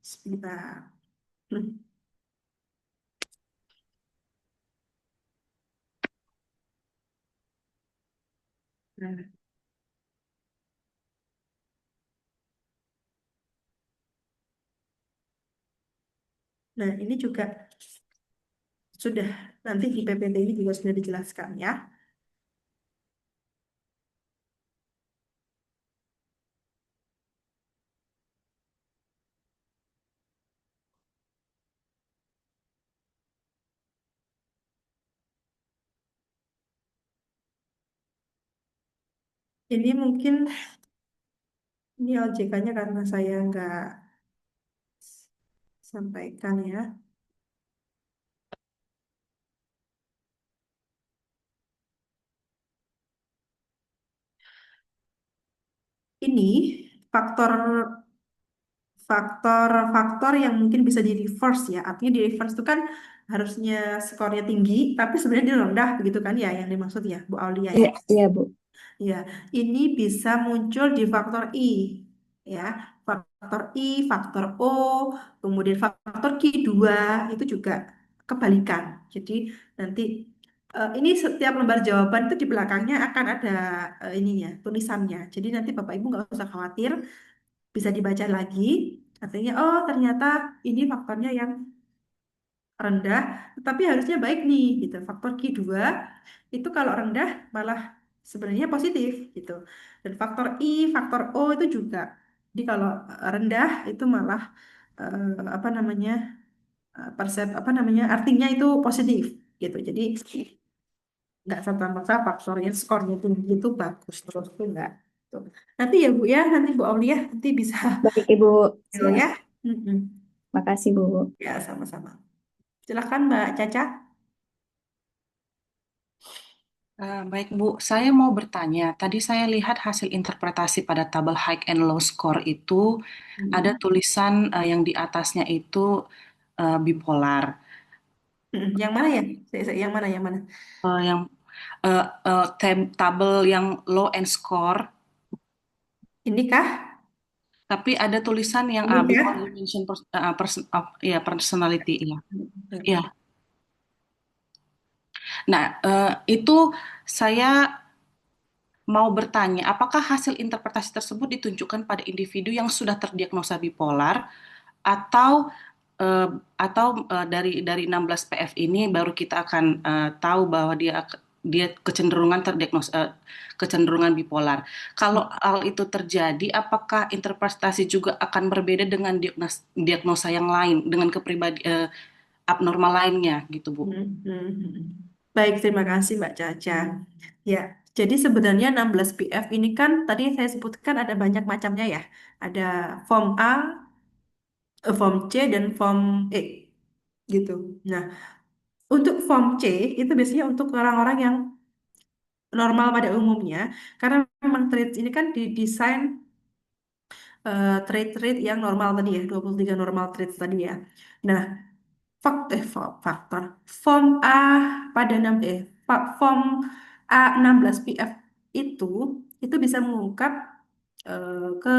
Sebentar. Hmm. Nah, nah, ini juga sudah nanti di PPT ini juga sudah dijelaskan ya. Ini mungkin ini LJK-nya karena saya nggak sampaikan ya. Ini faktor faktor-faktor yang mungkin bisa di reverse ya. Artinya di reverse itu kan harusnya skornya tinggi, tapi sebenarnya dia rendah begitu kan ya yang dimaksud ya Bu Aulia ya. Iya, iya Bu. Ya, ini bisa muncul di faktor I, ya, faktor I, faktor O, kemudian faktor Q2 itu juga kebalikan. Jadi nanti ini setiap lembar jawaban itu di belakangnya akan ada ininya, tulisannya. Jadi nanti Bapak Ibu nggak usah khawatir, bisa dibaca lagi. Artinya, oh ternyata ini faktornya yang rendah, tetapi harusnya baik nih, gitu. Faktor Q2 itu kalau rendah malah sebenarnya positif, gitu. Dan faktor I, faktor O itu juga. Jadi kalau rendah itu malah apa namanya apa namanya artinya itu positif, gitu. Jadi nggak serta-merta faktor yang skornya tinggi itu bagus terus itu enggak. Tuh. Nanti ya Bu ya, nanti Bu Aulia nanti bisa Baik Ibu, siap. ya. Mm-mm. Makasih Bu. Ya sama-sama. Silakan Mbak Caca. Baik Bu, saya mau bertanya. Tadi saya lihat hasil interpretasi pada tabel high and low score itu ada Mm-mm. tulisan yang di atasnya itu bipolar. Mm-mm. Yang mana ya? Yang mana yang mana? Yang tabel yang low and score, Ini kah? tapi ada tulisan yang Ini before kah? you mention ya personality ya. Ya. Nah, itu saya mau bertanya, apakah hasil interpretasi tersebut ditunjukkan pada individu yang sudah terdiagnosa bipolar atau eh, dari 16 PF ini baru kita akan tahu bahwa dia kecenderungan bipolar. Kalau hal itu terjadi, apakah interpretasi juga akan berbeda dengan diagnosa yang lain, dengan abnormal lainnya gitu, Bu? Baik, terima kasih Mbak Caca. Ya, jadi sebenarnya 16 PF ini kan tadi saya sebutkan ada banyak macamnya ya. Ada form A, form C, dan form E gitu. Nah, untuk form C itu biasanya untuk orang-orang yang normal pada umumnya, karena memang traits ini kan didesain trait-trait yang normal tadi ya, 23 normal traits tadi ya. Nah, faktor form A pada 6 form A16 PF itu itu bisa mengungkap ke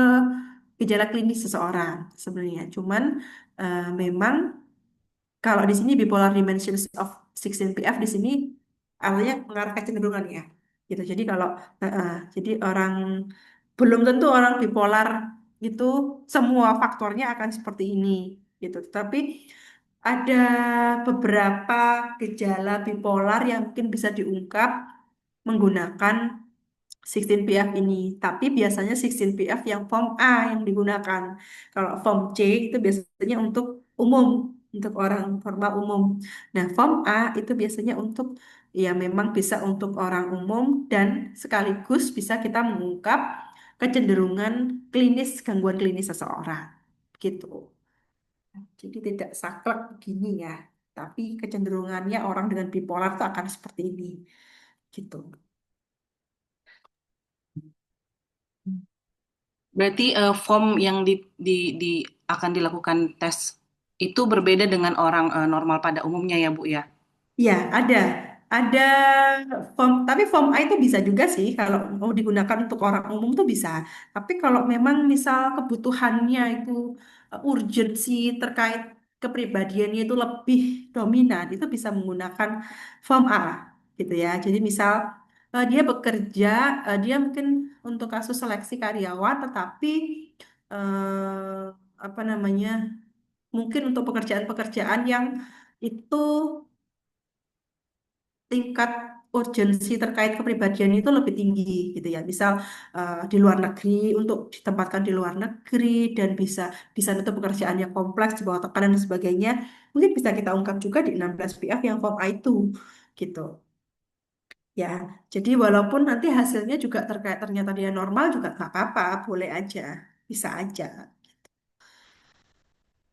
gejala klinis seseorang sebenarnya. Cuman memang kalau di sini bipolar dimensions of 16 PF di sini artinya mengarah kecenderungan ya. Gitu. Jadi kalau jadi orang belum tentu orang bipolar itu semua faktornya akan seperti ini gitu. Tapi ada beberapa gejala bipolar yang mungkin bisa diungkap menggunakan 16PF ini. Tapi biasanya 16PF yang form A yang digunakan. Kalau form C itu biasanya untuk umum, untuk orang formal umum. Nah, form A itu biasanya untuk ya memang bisa untuk orang umum dan sekaligus bisa kita mengungkap kecenderungan klinis, gangguan klinis seseorang. Gitu. Jadi tidak saklek begini ya. Tapi kecenderungannya orang dengan bipolar itu akan seperti ini. Gitu. Berarti form yang akan dilakukan tes itu berbeda dengan orang normal pada umumnya ya, Bu ya? Ya, ada form, tapi form A itu bisa juga sih kalau mau digunakan untuk orang umum tuh bisa. Tapi kalau memang misal kebutuhannya itu urgensi terkait kepribadiannya itu lebih dominan, itu bisa menggunakan form A gitu ya. Jadi misal dia bekerja, dia mungkin untuk kasus seleksi karyawan, tetapi eh, apa namanya, mungkin untuk pekerjaan-pekerjaan yang itu tingkat urgensi terkait kepribadian itu lebih tinggi gitu ya. Misal di luar negeri untuk ditempatkan di luar negeri dan bisa itu pekerjaan yang kompleks di bawah tekanan dan sebagainya. Mungkin bisa kita ungkap juga di 16 PF yang form A itu gitu. Ya, jadi walaupun nanti hasilnya juga terkait ternyata dia normal juga nggak apa-apa, boleh aja, bisa aja.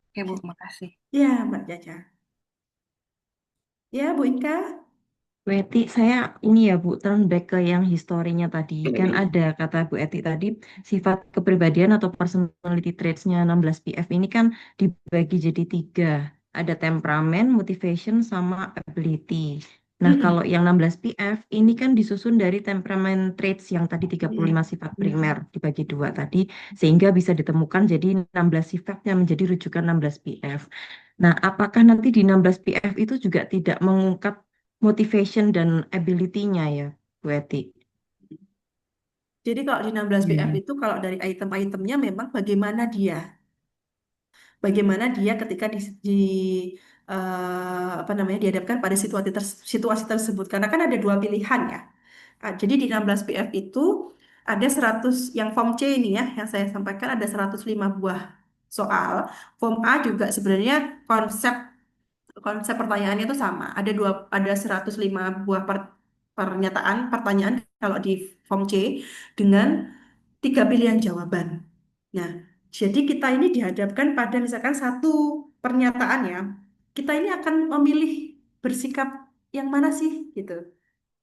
Oke, Bu, makasih. Ya, Mbak Caca. Ya, Bu Inka. Bu Eti, saya ini ya Bu, turn back ke yang historinya tadi. Kan ada kata Bu Eti tadi, sifat kepribadian atau personality traits-nya 16 PF ini kan dibagi jadi tiga. Ada temperamen, motivation, sama ability. Nah, kalau yang 16 PF ini kan disusun dari temperamen traits yang tadi 35 sifat primer dibagi dua tadi, sehingga bisa ditemukan jadi 16 sifat yang menjadi rujukan 16 PF. Nah, apakah nanti di 16 PF itu juga tidak mengungkap motivation dan ability-nya ya, Bu Eti? Jadi kalau di 16 PF itu kalau dari item-itemnya memang bagaimana dia ketika apa namanya dihadapkan pada situasi tersebut. Karena kan ada dua pilihan ya. Jadi di 16 PF itu ada 100 yang form C ini ya, yang saya sampaikan ada 105 buah soal. Form A juga sebenarnya konsep konsep pertanyaannya itu sama. Ada 105 buah pertanyaan kalau di form C dengan tiga pilihan jawaban. Nah, jadi kita ini dihadapkan pada misalkan satu pernyataan ya. Kita ini akan memilih bersikap yang mana sih gitu.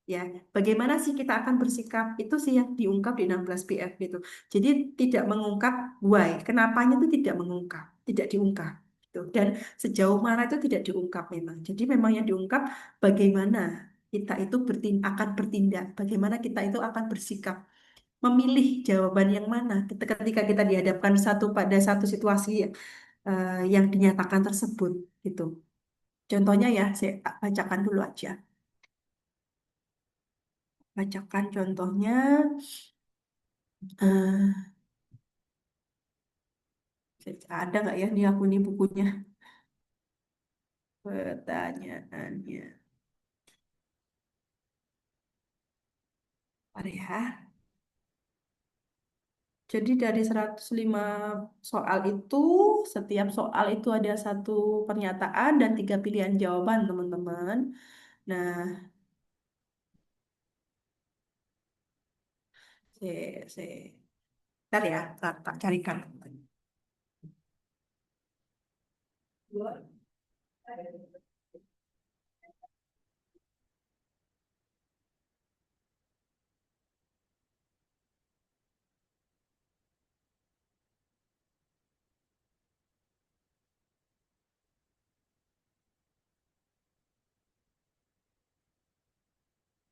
Ya, bagaimana sih kita akan bersikap itu sih yang diungkap di 16 PF gitu. Jadi tidak mengungkap why, kenapanya itu tidak diungkap. Gitu. Dan sejauh mana itu tidak diungkap memang. Jadi memang yang diungkap bagaimana kita itu akan bertindak, bagaimana kita itu akan bersikap, memilih jawaban yang mana ketika kita dihadapkan pada satu situasi yang dinyatakan tersebut gitu. Contohnya ya, saya bacakan dulu aja. Bacakan contohnya. eh, ada nggak ya nih aku nih bukunya pertanyaannya. Ada ya. Jadi dari 105 soal itu, setiap soal itu ada satu pernyataan dan tiga pilihan jawaban, teman-teman. Nah, saya, ntar ya, tak carikan.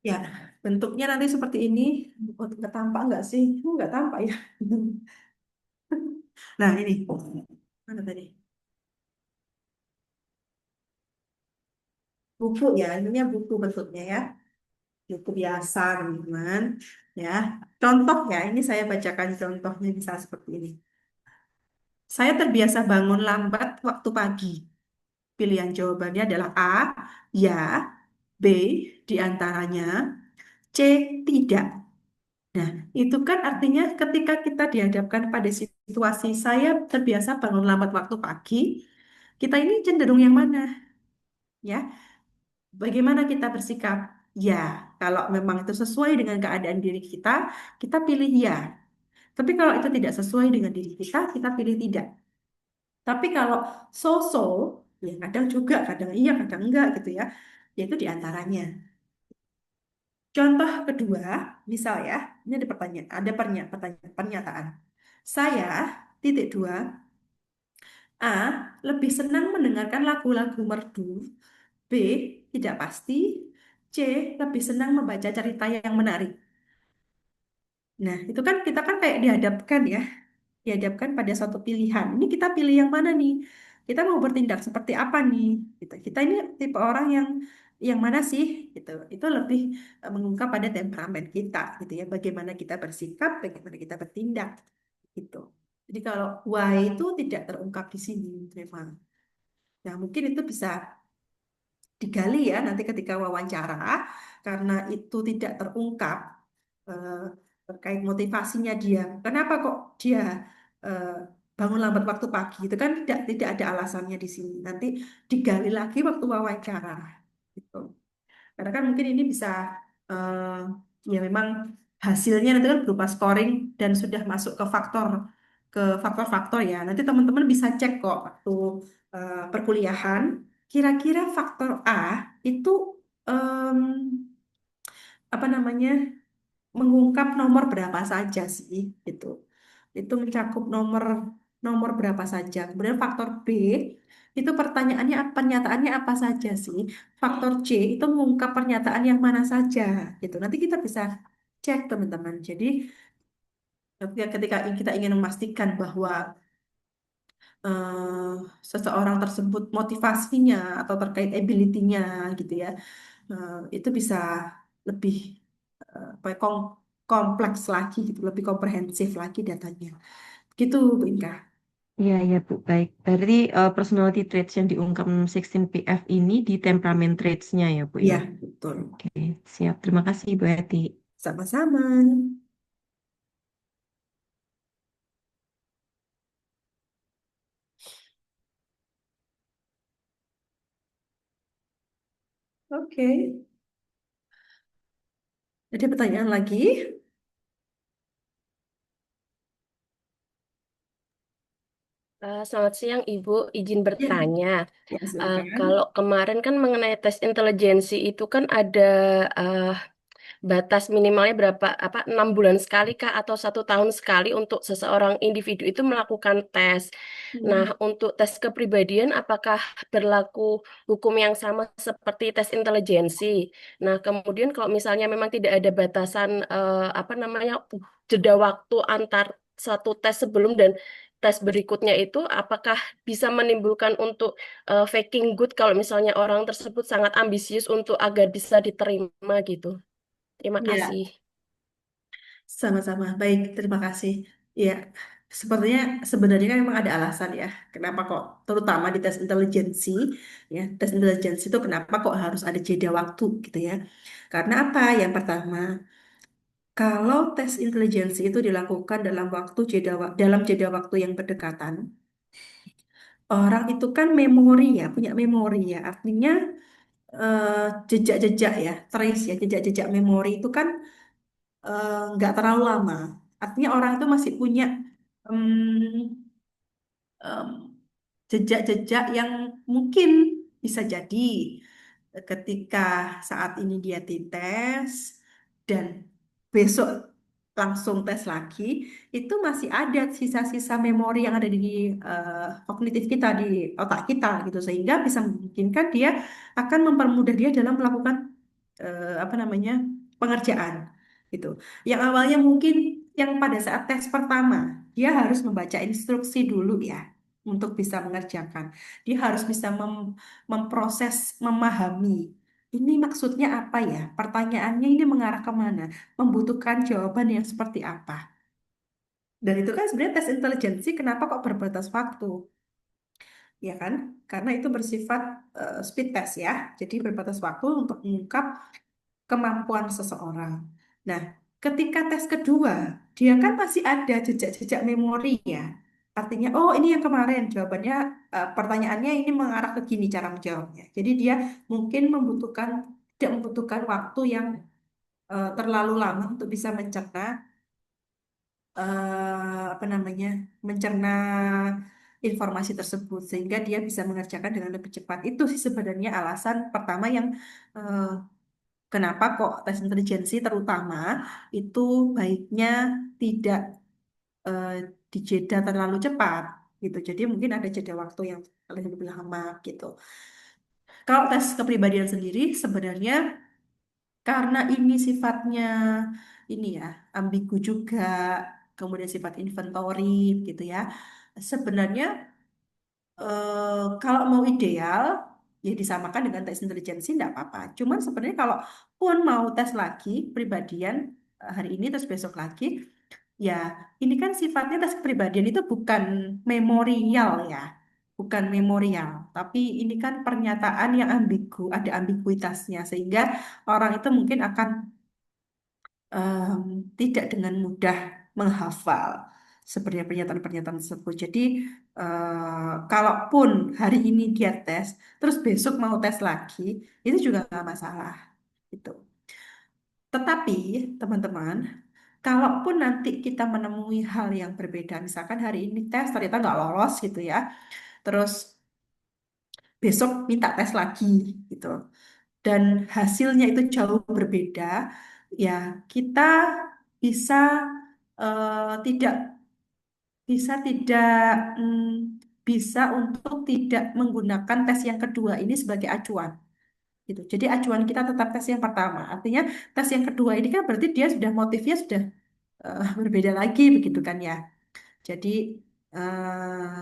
Ya, bentuknya nanti seperti ini. Oh, nggak tampak nggak sih? Nggak tampak ya. Nah, ini. Mana tadi? Buku ya, ini buku bentuknya ya. Buku biasa, teman-teman. Ya, contoh ya, ini saya bacakan contohnya bisa seperti ini. Saya terbiasa bangun lambat waktu pagi. Pilihan jawabannya adalah A, ya, B, diantaranya, C, tidak. Nah, itu kan artinya ketika kita dihadapkan pada situasi saya terbiasa bangun lambat waktu pagi, kita ini cenderung yang mana? Ya, bagaimana kita bersikap? Ya, kalau memang itu sesuai dengan keadaan diri kita pilih ya. Tapi kalau itu tidak sesuai dengan diri kita pilih tidak. Tapi kalau so-so, ya kadang juga, kadang iya, kadang enggak gitu ya. Yaitu diantaranya. Contoh kedua, misal ya, ini ada pertanyaan, pernyataan. Saya, titik dua, A, lebih senang mendengarkan lagu-lagu merdu. B, tidak pasti. C, lebih senang membaca cerita yang menarik. Nah, itu kan kita kan kayak dihadapkan pada suatu pilihan. Ini kita pilih yang mana nih? Kita mau bertindak seperti apa nih? Gitu. Kita ini tipe orang yang mana sih? Gitu. Itu lebih mengungkap pada temperamen kita, gitu ya. Bagaimana kita bersikap, bagaimana kita bertindak, gitu. Jadi kalau why itu tidak terungkap di sini, memang. Nah, mungkin itu bisa digali ya nanti ketika wawancara, karena itu tidak terungkap eh, terkait motivasinya dia. Kenapa kok dia eh, bangun lambat waktu pagi? Itu kan tidak ada alasannya di sini. Nanti digali lagi waktu wawancara. Gitu. Karena kan mungkin ini bisa eh, ya memang hasilnya nanti kan berupa scoring dan sudah masuk ke faktor-faktor ya. Nanti teman-teman bisa cek kok waktu perkuliahan. Kira-kira faktor A itu em, apa namanya, mengungkap nomor berapa saja sih gitu. Itu mencakup nomor nomor berapa saja. Kemudian faktor B itu pertanyaannya, pernyataannya apa saja sih. Faktor C itu mengungkap pernyataan yang mana saja gitu. Nanti kita bisa cek teman-teman. Jadi ketika kita ingin memastikan bahwa eh, seseorang tersebut motivasinya atau terkait ability-nya gitu ya, itu bisa lebih apa ya, kompleks lagi gitu, lebih komprehensif lagi datanya. Gitu, Bu Inka. Iya, iya Bu, baik. Berarti personality traits yang diungkap 16PF ini di temperament traits-nya ya Bu Iya, ya? betul. Oke, siap. Terima kasih Bu Eti. Sama-sama. Oke. Ada pertanyaan lagi? Selamat siang Ibu, izin Ya, bertanya. ya silakan. Kalau kemarin kan mengenai tes intelijensi itu kan ada eh, batas minimalnya berapa, apa, 6 bulan sekali kah atau 1 tahun sekali untuk seseorang individu itu melakukan tes. Nah, Hmm. untuk tes kepribadian apakah berlaku hukum yang sama seperti tes intelijensi? Nah, kemudian kalau misalnya memang tidak ada batasan apa namanya, jeda waktu antar satu tes sebelum dan tes berikutnya itu apakah bisa menimbulkan untuk faking good kalau misalnya orang tersebut sangat ambisius untuk agar bisa diterima gitu. Terima Ya, kasih. sama-sama. Baik, terima kasih. Ya, sepertinya sebenarnya kan memang ada alasan ya, kenapa kok, terutama di tes intelijensi, ya, tes intelijensi itu kenapa kok harus ada jeda waktu gitu ya. Karena apa? Yang pertama, kalau tes intelijensi itu dilakukan dalam dalam jeda waktu yang berdekatan, orang itu kan memori ya, punya memori ya. Artinya eh, jejak-jejak ya, trace ya, jejak-jejak memori itu kan nggak terlalu lama. Artinya orang itu masih punya em, jejak-jejak yang mungkin bisa jadi ketika saat ini dia dites dan besok langsung tes lagi, itu masih ada sisa-sisa memori yang ada di kognitif kita, di otak kita gitu, sehingga bisa memungkinkan dia akan mempermudah dia dalam melakukan apa namanya, pengerjaan gitu. Yang awalnya mungkin yang pada saat tes pertama dia harus membaca instruksi dulu ya untuk bisa mengerjakan. Dia harus bisa memproses, memahami. Ini maksudnya apa ya? Pertanyaannya ini mengarah kemana? Membutuhkan jawaban yang seperti apa? Dan itu kan sebenarnya tes intelijensi kenapa kok berbatas waktu? Ya kan? Karena itu bersifat speed test ya. Jadi berbatas waktu untuk mengungkap kemampuan seseorang. Nah, ketika tes kedua, dia kan masih ada jejak-jejak memori ya. Artinya, oh ini yang kemarin jawabannya, pertanyaannya ini mengarah ke gini cara menjawabnya. Jadi dia mungkin tidak membutuhkan waktu yang terlalu lama untuk bisa mencerna apa namanya, mencerna informasi tersebut sehingga dia bisa mengerjakan dengan lebih cepat. Itu sih sebenarnya alasan pertama yang eh, kenapa kok tes intelijensi terutama itu baiknya tidak eh, dijeda terlalu cepat gitu. Jadi mungkin ada jeda waktu yang lebih lama gitu. Kalau tes kepribadian sendiri sebenarnya karena ini sifatnya ini ya ambigu juga, kemudian sifat inventory gitu ya. Sebenarnya kalau mau ideal ya disamakan dengan tes intelijensi tidak apa-apa. Cuman sebenarnya kalau pun mau tes lagi pribadian hari ini terus besok lagi, ya ini kan sifatnya tes kepribadian itu bukan memorial ya, bukan memorial. Tapi ini kan pernyataan yang ambigu, ada ambiguitasnya sehingga orang itu mungkin akan em, tidak dengan mudah menghafal sebenarnya pernyataan-pernyataan tersebut. Jadi kalaupun hari ini dia tes, terus besok mau tes lagi, itu juga nggak masalah. Gitu. Tetapi teman-teman, kalaupun nanti kita menemui hal yang berbeda, misalkan hari ini tes ternyata nggak lolos gitu ya, terus besok minta tes lagi gitu, dan hasilnya itu jauh berbeda, ya kita bisa tidak tidak bisa untuk tidak menggunakan tes yang kedua ini sebagai acuan gitu. Jadi acuan kita tetap tes yang pertama. Artinya tes yang kedua ini kan berarti dia sudah motifnya sudah berbeda lagi begitu kan ya. Jadi eh,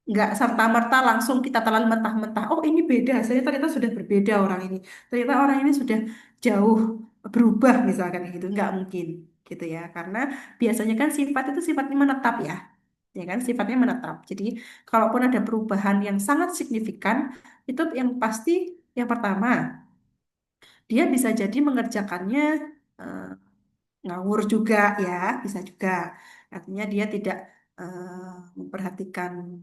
nggak serta-merta langsung kita telan mentah-mentah. Oh ini beda, hasilnya ternyata sudah berbeda orang ini. Ternyata orang ini sudah jauh berubah misalkan gitu. Nggak mungkin gitu ya. Karena biasanya kan sifat itu sifatnya menetap ya. Ya kan sifatnya menetap. Jadi kalaupun ada perubahan yang sangat signifikan, itu yang pasti yang pertama dia bisa jadi mengerjakannya eh, ngawur juga ya, bisa juga. Artinya dia tidak memperhatikan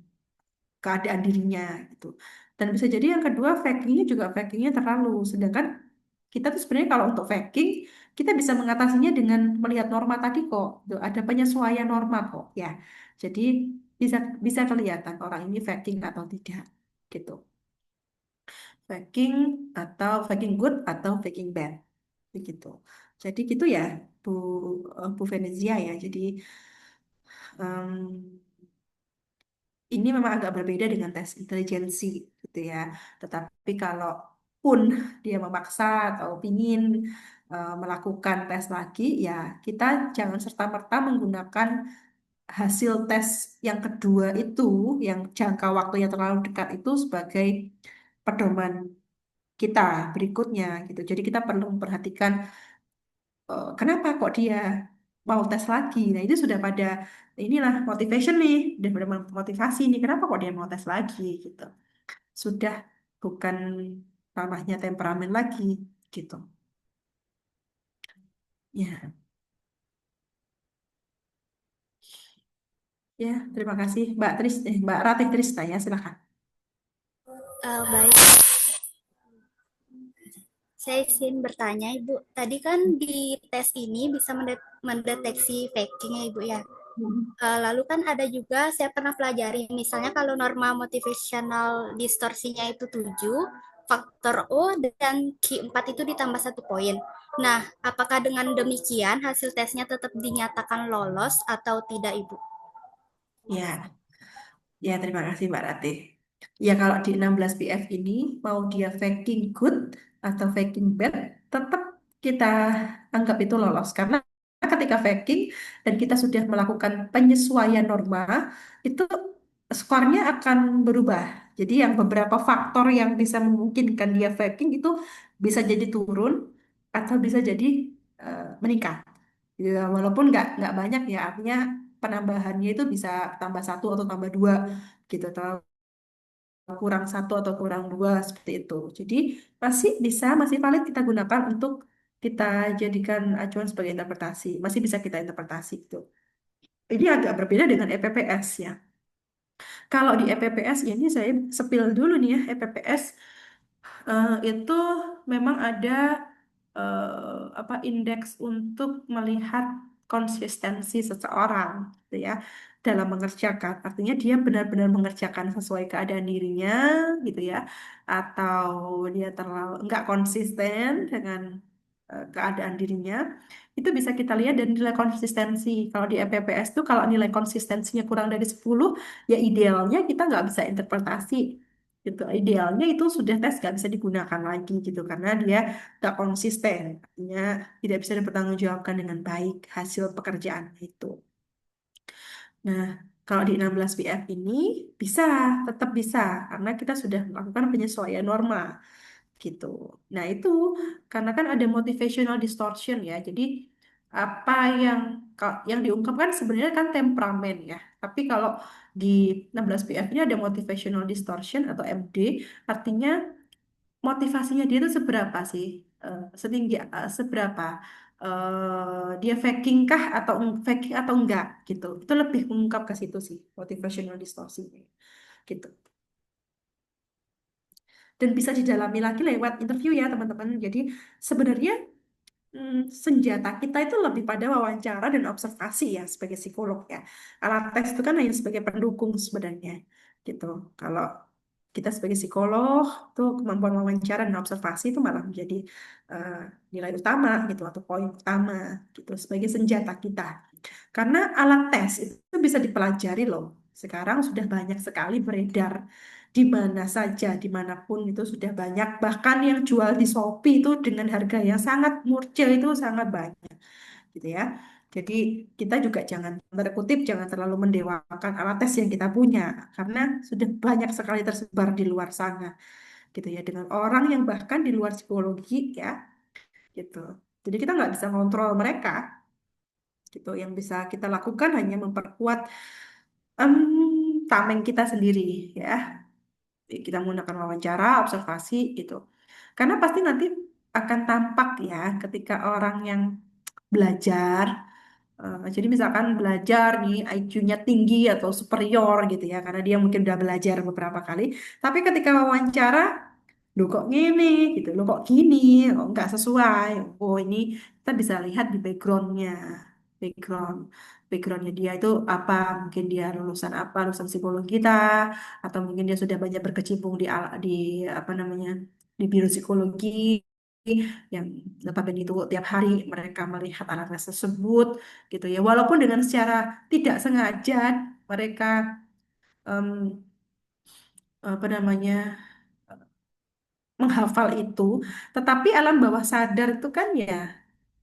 keadaan dirinya gitu. Dan bisa jadi yang kedua fakingnya juga fakingnya terlalu. Sedangkan kita tuh sebenarnya kalau untuk faking kita bisa mengatasinya dengan melihat norma tadi kok. Tuh, ada penyesuaian norma kok ya. Jadi bisa bisa kelihatan orang ini faking atau tidak gitu. Faking atau faking good atau faking bad begitu. Jadi gitu ya Bu Bu Venezia ya. Jadi em, ini memang agak berbeda dengan tes intelijensi gitu ya. Tetapi kalau pun dia memaksa atau ingin melakukan tes lagi, ya kita jangan serta-merta menggunakan hasil tes yang kedua itu, yang jangka waktunya terlalu dekat itu sebagai pedoman kita berikutnya gitu. Jadi kita perlu memperhatikan kenapa kok dia mau tes lagi. Nah itu sudah pada inilah motivation nih, udah pada motivasi nih. Kenapa kok dia mau tes lagi gitu. Sudah bukan ranahnya temperamen lagi gitu. Ya, ya terima kasih Mbak Ratih Trista ya silakan. Baik, saya izin bertanya Ibu. Tadi kan di tes ini bisa mendeteksi faking ya Ibu ya. Lalu kan ada juga saya pernah pelajari, misalnya kalau norma motivational distorsinya itu 7, faktor O dan Q4 itu ditambah 1 poin. Nah, apakah dengan demikian hasil tesnya tetap dinyatakan lolos atau tidak Ibu? Ya, ya terima kasih Mbak Ratih. Ya kalau di 16 PF ini mau dia faking good atau faking bad, tetap kita anggap itu lolos karena ketika faking dan kita sudah melakukan penyesuaian norma, itu skornya akan berubah. Jadi yang beberapa faktor yang bisa memungkinkan dia faking itu bisa jadi turun atau bisa jadi meningkat. Ya, walaupun nggak banyak ya, artinya penambahannya itu bisa tambah 1 atau tambah 2 gitu, atau kurang 1 atau kurang 2 seperti itu. Jadi masih valid kita gunakan untuk kita jadikan acuan sebagai interpretasi, masih bisa kita interpretasi gitu. Ini agak berbeda dengan EPPS ya. Kalau di EPPS ini saya sepil dulu nih ya, EPPS itu memang ada apa indeks untuk melihat konsistensi seseorang gitu ya dalam mengerjakan. Artinya dia benar-benar mengerjakan sesuai keadaan dirinya gitu ya, atau dia terlalu nggak konsisten dengan keadaan dirinya. Itu bisa kita lihat dari nilai konsistensi. Kalau di EPPS tuh kalau nilai konsistensinya kurang dari 10, ya idealnya kita nggak bisa interpretasi gitu. Idealnya itu sudah tes nggak bisa digunakan lagi gitu karena dia nggak konsisten, artinya tidak bisa dipertanggungjawabkan dengan baik hasil pekerjaan itu. Nah, kalau di 16 PF ini bisa, tetap bisa karena kita sudah melakukan penyesuaian norma gitu. Nah, itu karena kan ada motivational distortion ya. Jadi apa yang diungkapkan sebenarnya kan temperamen ya. Tapi kalau di 16 PF ini ada motivational distortion atau MD, artinya motivasinya dia itu seberapa sih? Seberapa dia faking kah atau faking atau enggak gitu. Itu lebih mengungkap ke situ sih motivational distortion gitu. Dan bisa didalami lagi lewat interview ya teman-teman. Jadi sebenarnya senjata kita itu lebih pada wawancara dan observasi ya sebagai psikolog ya. Alat tes itu kan hanya sebagai pendukung sebenarnya gitu. Kalau Kita sebagai psikolog tuh kemampuan wawancara dan observasi itu malah menjadi eh, nilai utama gitu atau poin utama gitu sebagai senjata kita. Karena alat tes itu bisa dipelajari loh. Sekarang sudah banyak sekali beredar di mana saja, dimanapun itu sudah banyak. Bahkan yang jual di Shopee itu dengan harga yang sangat murah itu sangat banyak, gitu ya. Jadi kita juga jangan tanda kutip jangan terlalu mendewakan alat tes yang kita punya karena sudah banyak sekali tersebar di luar sana, gitu ya. Dengan orang yang bahkan di luar psikologi ya, gitu. Jadi kita nggak bisa kontrol mereka gitu. Yang bisa kita lakukan hanya memperkuat tameng kita sendiri ya. Kita menggunakan wawancara, observasi gitu. Karena pasti nanti akan tampak ya ketika orang yang belajar, jadi misalkan belajar nih IQ-nya tinggi atau superior gitu ya, karena dia mungkin udah belajar beberapa kali. Tapi ketika wawancara lo kok gini gitu, lo kok gini, kok nggak sesuai. Oh ini kita bisa lihat di backgroundnya, background, backgroundnya dia itu apa? Mungkin dia lulusan apa, lulusan psikologi kita, atau mungkin dia sudah banyak berkecimpung di apa namanya di biro psikologi yang notabene itu tiap hari mereka melihat anak-anak tersebut gitu ya. Walaupun dengan secara tidak sengaja mereka em, apa namanya menghafal itu, tetapi alam bawah sadar itu kan ya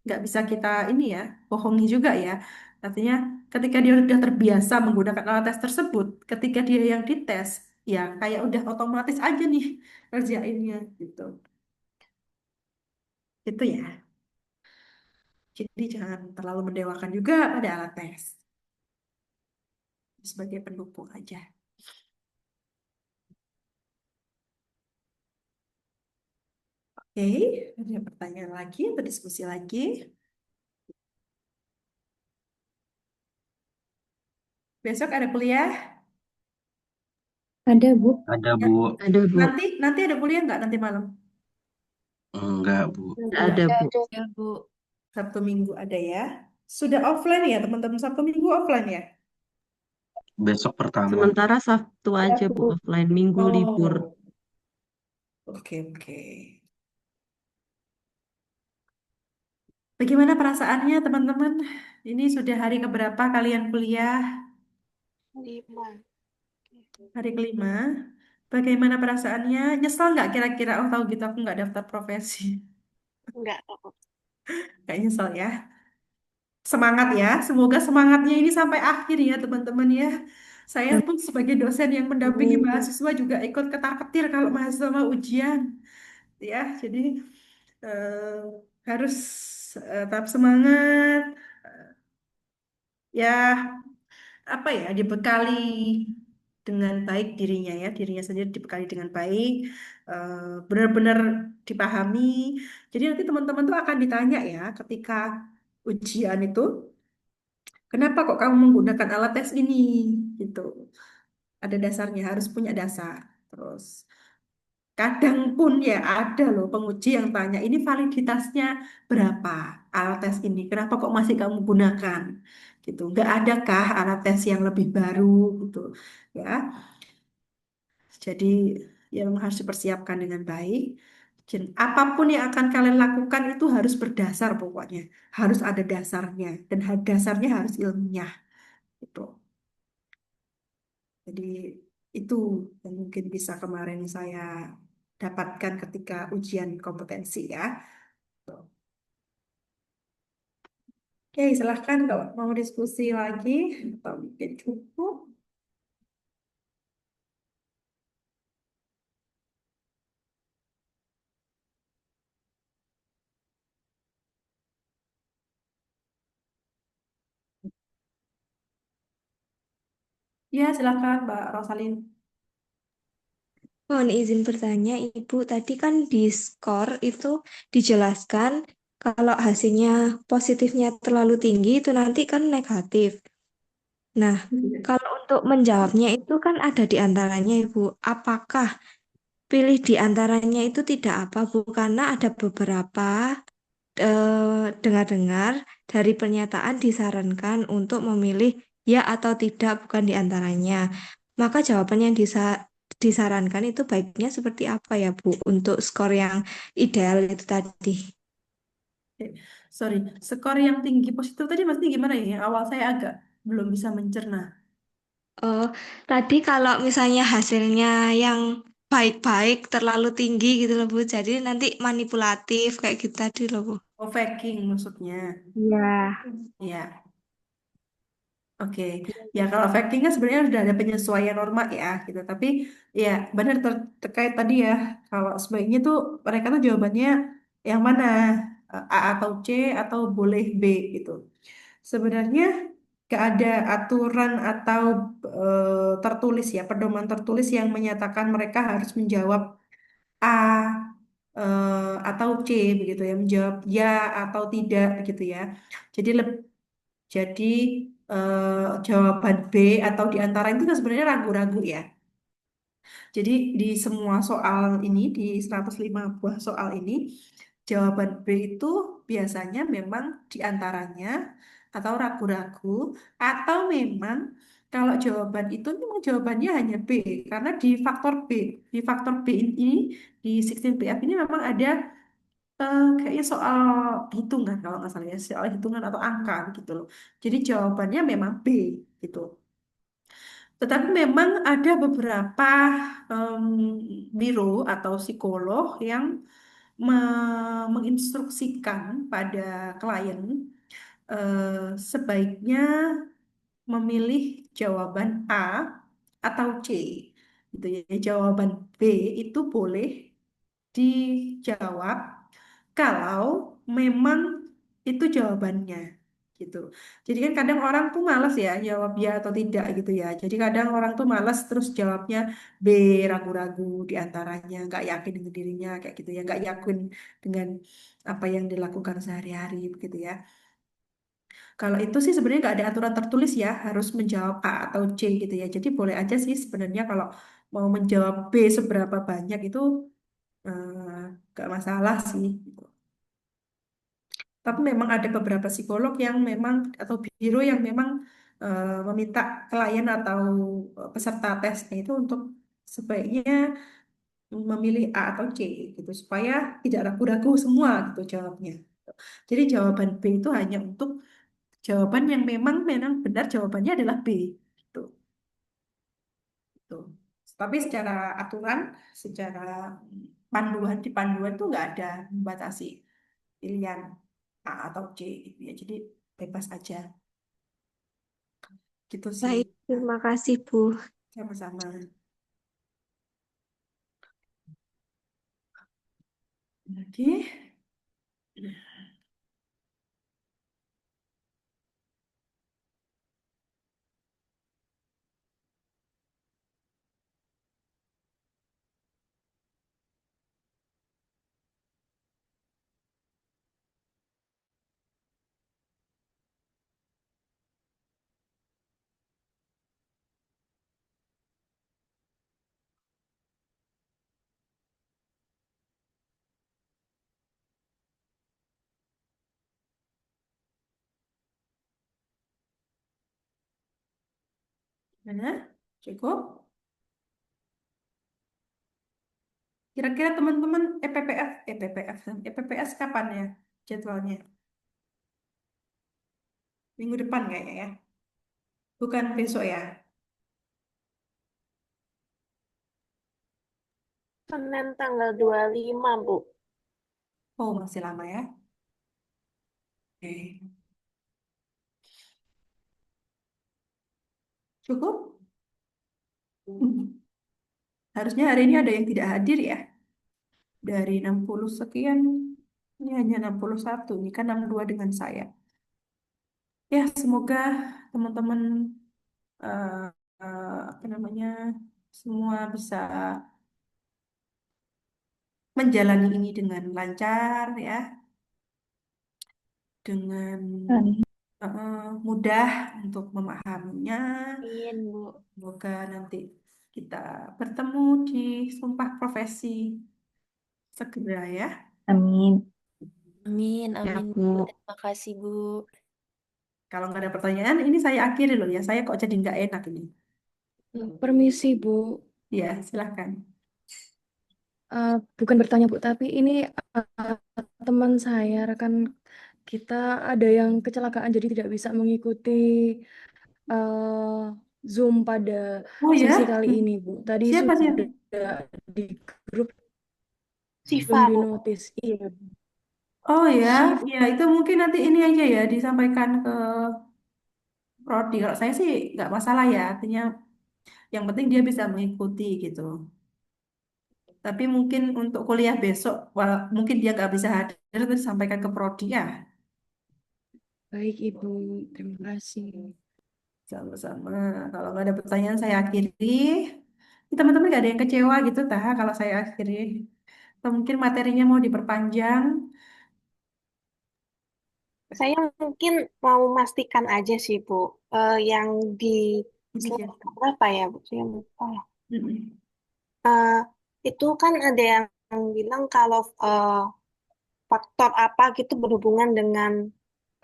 nggak bisa kita ini ya bohongi juga ya. Artinya ketika dia sudah terbiasa menggunakan alat tes tersebut, ketika dia yang dites, ya kayak udah otomatis aja nih kerjainnya gitu. Itu ya. Jadi jangan terlalu mendewakan juga pada alat tes sebagai pendukung aja. Oke, ada pertanyaan lagi atau diskusi lagi? Besok ada kuliah? Ada, Bu. Ada, Ya, Bu. Ada, Bu. nanti ada kuliah nggak nanti malam? Enggak, Bu. Ada, Bu. Ya, Bu. Sabtu Minggu ada ya. Sudah offline ya teman-teman, Sabtu Minggu offline ya? Besok pertama. Sementara Sabtu aja, Bu, offline. Minggu libur. Oh, oke oke. Bagaimana perasaannya teman-teman? Ini sudah hari keberapa kalian kuliah? 5. Hari kelima. Bagaimana perasaannya? Nyesel nggak kira-kira? Oh tahu gitu aku nggak daftar profesi. Enggak kok. Nggak nyesel ya. Semangat ya. Semoga semangatnya ini sampai akhir ya teman-teman ya. Saya pun sebagai dosen yang mendampingi mahasiswa juga ikut ketar-ketir kalau mahasiswa mau ujian. Ya, jadi eh, harus tetap semangat. Ya, apa ya, dibekali dengan baik dirinya ya, dirinya sendiri dibekali dengan baik, benar-benar dipahami. Jadi nanti teman-teman tuh akan ditanya ya ketika ujian itu, kenapa kok kamu menggunakan alat tes ini? Gitu. Ada dasarnya, harus punya dasar. Terus kadang pun ya ada loh penguji yang tanya, ini validitasnya berapa alat tes ini? Kenapa kok masih kamu gunakan? Gitu. Nggak adakah alat tes yang lebih baru gitu ya? Jadi ya memang harus dipersiapkan dengan baik. Dan apapun yang akan kalian lakukan itu harus berdasar pokoknya. Harus ada dasarnya dan dasarnya harus ilmiah gitu. Jadi itu yang mungkin bisa kemarin saya dapatkan ketika ujian kompetensi ya. Oke, silahkan kalau mau diskusi lagi atau mungkin cukup. Ya, silahkan Mbak Rosalin. Mohon izin bertanya, Ibu. Tadi kan di skor itu dijelaskan kalau hasilnya positifnya terlalu tinggi itu nanti kan negatif. Nah, kalau untuk menjawabnya itu kan ada di antaranya, Ibu. Apakah pilih di antaranya itu tidak apa, Bu? Karena ada beberapa dengar-dengar dari pernyataan disarankan untuk memilih ya atau tidak bukan di antaranya. Maka jawaban yang disarankan itu baiknya seperti apa ya Bu untuk skor yang ideal itu tadi? Eh, Sorry, skor yang tinggi positif tadi maksudnya gimana ya? Yang awal saya agak belum bisa mencerna. Oh, tadi kalau misalnya hasilnya yang baik-baik terlalu tinggi gitu loh Bu, jadi nanti manipulatif kayak gitu tadi loh Bu. Oh, faking maksudnya. Iya. Ya, oke. Ya, kalau faking kan sebenarnya sudah ada penyesuaian norma ya, gitu. Tapi ya benar terkait tadi ya, kalau sebaiknya tuh mereka tuh jawabannya yang mana? A atau C atau boleh B gitu. Sebenarnya gak ada aturan atau tertulis ya, pedoman tertulis yang menyatakan mereka harus menjawab A atau C begitu ya, menjawab ya atau tidak begitu ya. Jadi jadi jawaban B atau di antara itu kan sebenarnya ragu-ragu ya. Jadi di semua soal ini, di 105 buah soal ini, jawaban B itu biasanya memang di antaranya atau ragu-ragu, atau memang kalau jawaban itu memang jawabannya hanya B, karena di faktor B ini, di 16PF ini memang ada kayaknya soal hitungan kalau nggak salah ya, soal hitungan atau angka gitu loh. Jadi jawabannya memang B gitu. Tetapi memang ada beberapa em, biro atau psikolog yang menginstruksikan pada klien sebaiknya memilih jawaban A atau C. Gitu ya. Jawaban B itu boleh dijawab kalau memang itu jawabannya gitu. Jadi kan kadang orang tuh malas ya jawab ya atau tidak gitu ya. Jadi kadang orang tuh malas terus jawabnya B, ragu-ragu di antaranya, nggak yakin dengan dirinya kayak gitu ya, nggak yakin dengan apa yang dilakukan sehari-hari begitu ya. Kalau itu sih sebenarnya nggak ada aturan tertulis ya harus menjawab A atau C gitu ya. Jadi boleh aja sih sebenarnya kalau mau menjawab B seberapa banyak itu nggak masalah sih. Gitu. Tapi memang ada beberapa psikolog yang memang atau biro yang memang meminta klien atau peserta tesnya itu untuk sebaiknya memilih A atau C gitu supaya tidak ragu-ragu semua gitu jawabnya. Jadi jawaban B itu hanya untuk jawaban yang memang memang benar jawabannya adalah B gitu. Gitu. Tapi secara aturan, secara panduan di panduan itu nggak ada membatasi pilihan A atau C gitu ya. Jadi bebas aja gitu sih. Baik, terima kasih Bu. Sama-sama. Lagi. Mana? Cukup? Kira-kira teman-teman EPPS kapan ya jadwalnya? Minggu depan kayaknya ya. Bukan besok ya. Senin tanggal 25, Bu. Oh, masih lama ya. Oke. Cukup? Harusnya hari ini ada yang tidak hadir ya. Dari 60 sekian, ini hanya 61. Ini kan 62 dengan saya. Ya, semoga teman-teman eh, apa namanya semua bisa menjalani ini dengan lancar ya, dengan Amin. mudah untuk memahaminya. Amin, Bu. Semoga nanti kita bertemu di Sumpah Profesi segera ya. Amin. Amin, Ya amin, Bu. Bu. Terima kasih, Bu. Kalau nggak ada pertanyaan, ini saya akhiri loh ya. Saya kok jadi nggak enak ini. Permisi, Bu. Ya, silakan. Bukan bertanya Bu, tapi ini teman saya, rekan kita ada yang kecelakaan jadi tidak bisa mengikuti eh, Zoom pada Oh sesi ya, kali ini Bu. Tadi siapa dia? sudah di grup belum Siva, di Bu. notice. Iya Bu. Oh ya, Shift. ya itu mungkin nanti ini aja ya disampaikan ke prodi. Kalau saya sih nggak masalah ya, artinya yang penting dia bisa mengikuti gitu. Tapi mungkin untuk kuliah besok, mungkin dia nggak bisa hadir, terus disampaikan ke prodi ya. Baik Ibu, terima kasih. Sama-sama. Kalau nggak ada pertanyaan saya akhiri. Ini teman-teman nggak ada yang kecewa gitu tah kalau saya akhiri. Atau mungkin materinya mau diperpanjang. Saya mungkin mau memastikan aja sih, Bu. Yang di Ini ya. slide berapa ya, Bu? Saya lupa. Mm-mm. Eh, itu kan ada yang bilang kalau faktor apa gitu berhubungan dengan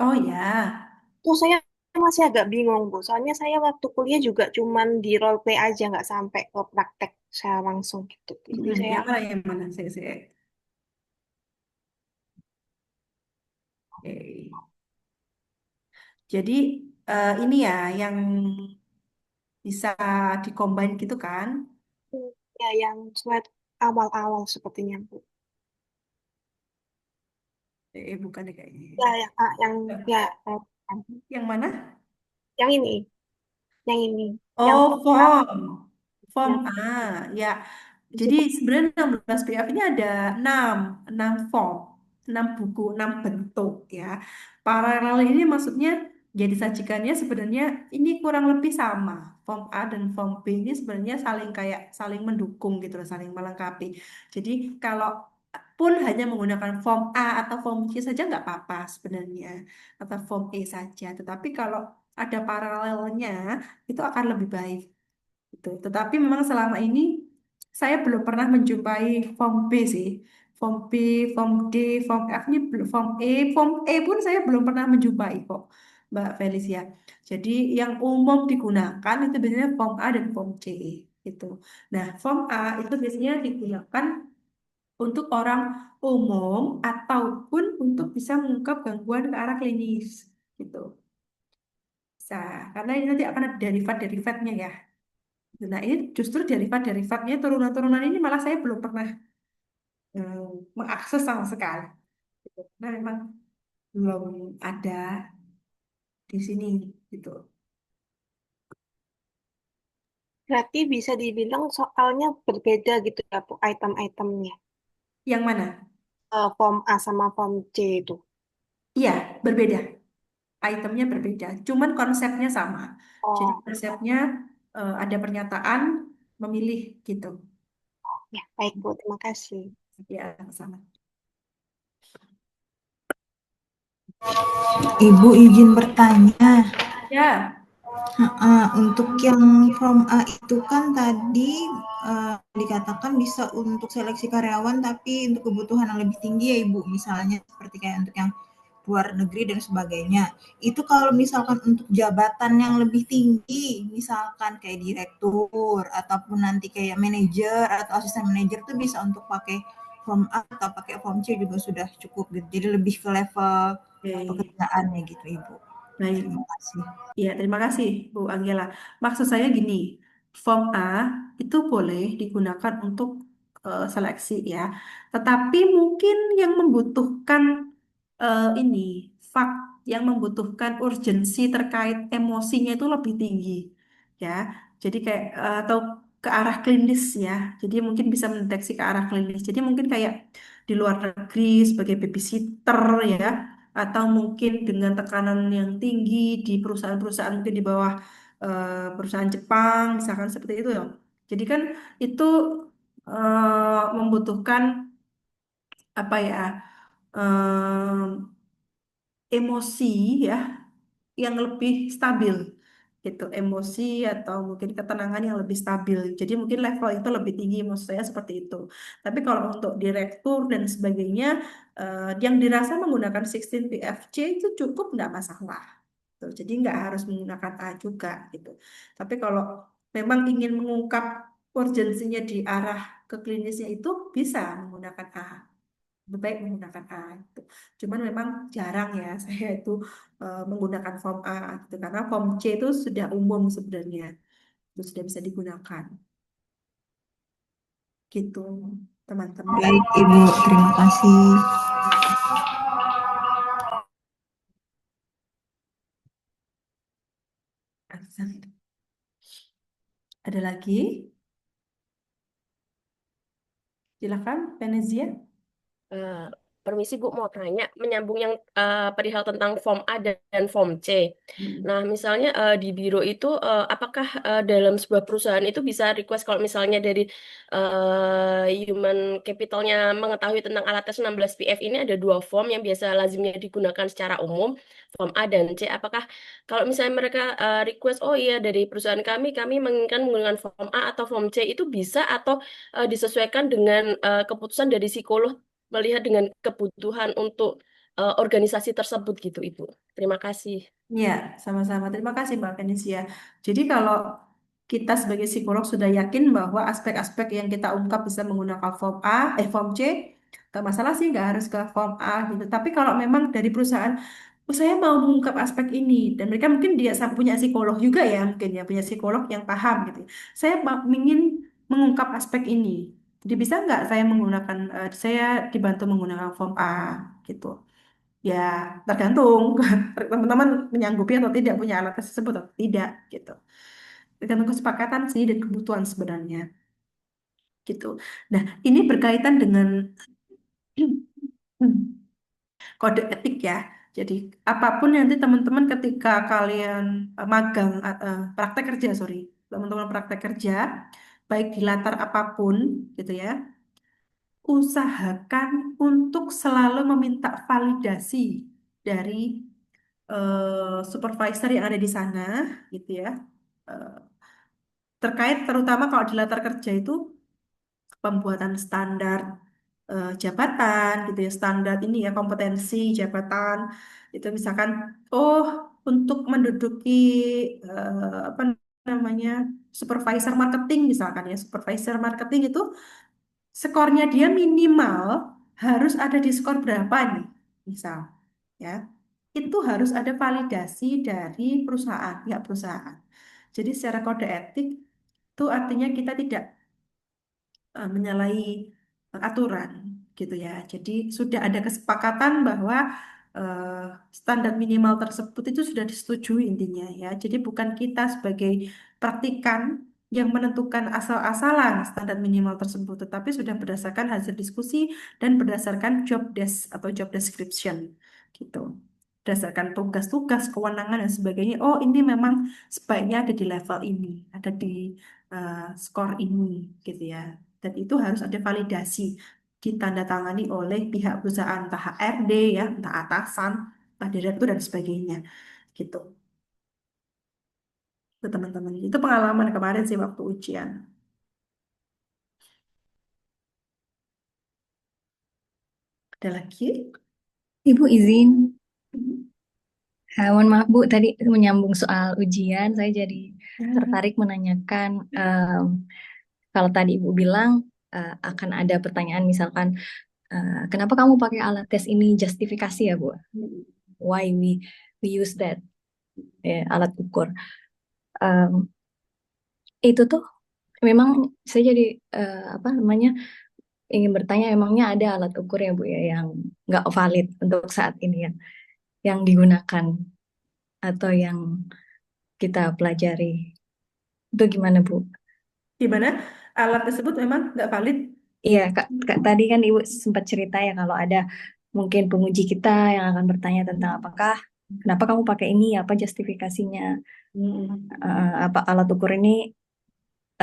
Oh ya. itu saya masih agak bingung, Bu. Soalnya saya waktu kuliah juga cuman di role play aja, nggak sampai ke praktek saya langsung gitu. Jadi Mm-mm. saya Yang mana yang mana? Saya. Oke. Jadi ini ya yang bisa dikombin gitu kan? ya yang slide awal-awal sepertinya, Bu. Bukan deh kayaknya. Ya, yang ya Yang mana? yang ini, yang ini, yang Oh, ah, form yang A. Ya, di jadi situ. sebenarnya 16 PF ini ada 6 form, 6 buku, 6 bentuk ya. Paralel ini maksudnya jadi sajikannya sebenarnya ini kurang lebih sama. Form A dan form B ini sebenarnya saling kayak saling mendukung gitu loh, saling melengkapi. Jadi kalau pun hanya menggunakan form A atau form C saja nggak apa-apa sebenarnya, atau form E saja. Tetapi kalau ada paralelnya itu akan lebih baik gitu. Tetapi memang selama ini saya belum pernah menjumpai form B sih. Form B, form D, form F ini belum, form E pun saya belum pernah menjumpai kok, Mbak Felicia. Jadi yang umum digunakan itu biasanya form A dan form C gitu. Nah, form A itu biasanya digunakan untuk orang umum ataupun untuk bisa mengungkap gangguan ke arah klinis gitu. Bisa, karena ini nanti akan ada derivat-derivatnya ya. Nah, ini justru derivat-derivatnya turunan-turunan ini malah saya belum pernah mengakses sama sekali. Nah, memang belum ada di sini gitu. Berarti bisa dibilang soalnya berbeda gitu ya, Bu, item-itemnya. Yang mana? Form A sama form C itu. Iya, berbeda. Itemnya berbeda. Cuman konsepnya sama. Jadi Oh, konsepnya ada pernyataan memilih gitu. ya, baik, Bu. Terima kasih. Ya, sama. Ibu izin bertanya, Ya, untuk yang form A itu kan tadi dikatakan bisa untuk seleksi karyawan, tapi untuk kebutuhan yang lebih tinggi ya Ibu, misalnya seperti kayak untuk yang luar negeri dan sebagainya. Itu kalau misalkan untuk jabatan yang lebih tinggi, misalkan kayak direktur ataupun nanti kayak manajer atau asisten manajer tuh bisa untuk pakai form A atau pakai form C juga sudah cukup gitu. Jadi lebih ke level oke. pekerjaannya gitu Ibu. Baik. Terima kasih. Iya, terima kasih Bu Angela. Maksud saya gini, form A itu boleh digunakan untuk seleksi ya. Tetapi mungkin yang membutuhkan ini fak yang membutuhkan urgensi terkait emosinya itu lebih tinggi ya. Jadi kayak atau ke arah klinis ya. Jadi mungkin bisa mendeteksi ke arah klinis. Jadi mungkin kayak di luar negeri sebagai babysitter ya, atau mungkin dengan tekanan yang tinggi di perusahaan-perusahaan mungkin di bawah perusahaan Jepang misalkan seperti itu ya. Jadi kan itu membutuhkan apa ya, emosi ya yang lebih stabil gitu, emosi atau mungkin ketenangan yang lebih stabil, jadi mungkin level itu lebih tinggi, maksud saya seperti itu. Tapi kalau untuk direktur dan sebagainya yang dirasa menggunakan 16 PFC itu cukup, nggak masalah tuh, jadi nggak harus menggunakan A juga gitu. Tapi kalau memang ingin mengungkap urgensinya di arah ke klinisnya itu bisa menggunakan A. Lebih baik menggunakan A itu. Cuman memang jarang ya saya itu menggunakan form A gitu karena form C itu sudah umum sebenarnya. Itu sudah bisa digunakan gitu, teman-teman. Baik, Ibu, terima kasih. Ada lagi? Silakan, Venezia. Eh, Permisi Bu, mau tanya, menyambung yang perihal tentang form A dan form C. Nah, misalnya di biro itu, apakah dalam sebuah perusahaan itu bisa request kalau misalnya dari human capitalnya mengetahui tentang alat tes 16 PF ini ada dua form yang biasa lazimnya digunakan secara umum, form A dan C. Apakah kalau misalnya mereka request, oh iya dari perusahaan kami menginginkan menggunakan form A atau form C itu bisa atau disesuaikan dengan keputusan dari psikolog melihat dengan kebutuhan untuk organisasi tersebut gitu, Ibu. Terima kasih. Ya, sama-sama. Terima kasih Mbak Venesia. Jadi kalau kita sebagai psikolog sudah yakin bahwa aspek-aspek yang kita ungkap bisa menggunakan form A, form C, nggak masalah sih, nggak harus ke form A gitu. Tapi kalau memang dari perusahaan, oh saya mau mengungkap aspek ini, dan mereka mungkin dia punya psikolog juga ya, mungkin ya punya psikolog yang paham gitu. Saya ingin mengungkap aspek ini. Jadi bisa nggak saya menggunakan, saya dibantu menggunakan form A gitu. Ya, tergantung teman-teman menyanggupi atau tidak punya alat tes tersebut atau tidak gitu. Tergantung kesepakatan sih dan kebutuhan sebenarnya gitu. Nah, ini berkaitan dengan kode etik ya. Jadi apapun nanti teman-teman ketika kalian magang praktek kerja, sorry, teman-teman praktek kerja, baik di latar apapun gitu ya, usahakan untuk selalu meminta validasi dari supervisor yang ada di sana gitu ya. Eh, Terkait terutama kalau di latar kerja itu pembuatan standar jabatan gitu ya, standar ini ya kompetensi jabatan itu misalkan oh untuk menduduki apa namanya supervisor marketing misalkan ya, supervisor marketing itu skornya dia minimal harus ada di skor berapa nih misal ya, itu harus ada validasi dari perusahaan, pihak perusahaan. Jadi secara kode etik itu artinya kita tidak menyalahi aturan gitu ya. Jadi sudah ada kesepakatan bahwa eh, standar minimal tersebut itu sudah disetujui intinya ya. Jadi bukan kita sebagai praktikan yang menentukan asal-asalan standar minimal tersebut, tetapi sudah berdasarkan hasil diskusi dan berdasarkan job desk atau job description gitu. Berdasarkan tugas-tugas, kewenangan dan sebagainya. Oh, ini memang sebaiknya ada di level ini, ada di skor ini gitu ya. Dan itu harus ada validasi ditandatangani oleh pihak perusahaan, entah HRD ya, entah atasan, entah direktur dan sebagainya gitu. Itu teman-teman. Itu pengalaman kemarin sih waktu ujian. Ada lagi? Ibu izin, Mhm. mohon maaf Bu, tadi menyambung soal ujian, saya jadi Ya. tertarik menanyakan, kalau tadi Ibu bilang akan ada pertanyaan misalkan, kenapa kamu pakai alat tes ini, justifikasi ya Bu, why we use that, alat ukur. Em, itu tuh memang saya jadi apa namanya ingin bertanya, emangnya ada alat ukur ya Bu ya yang nggak valid untuk saat ini ya, yang digunakan atau yang kita pelajari itu gimana Bu? Gimana? Alat tersebut memang nggak valid. Iya Kak, tadi kan Ibu sempat cerita ya kalau ada mungkin penguji kita yang akan bertanya tentang apakah kenapa kamu pakai ini, apa justifikasinya, apa alat ukur ini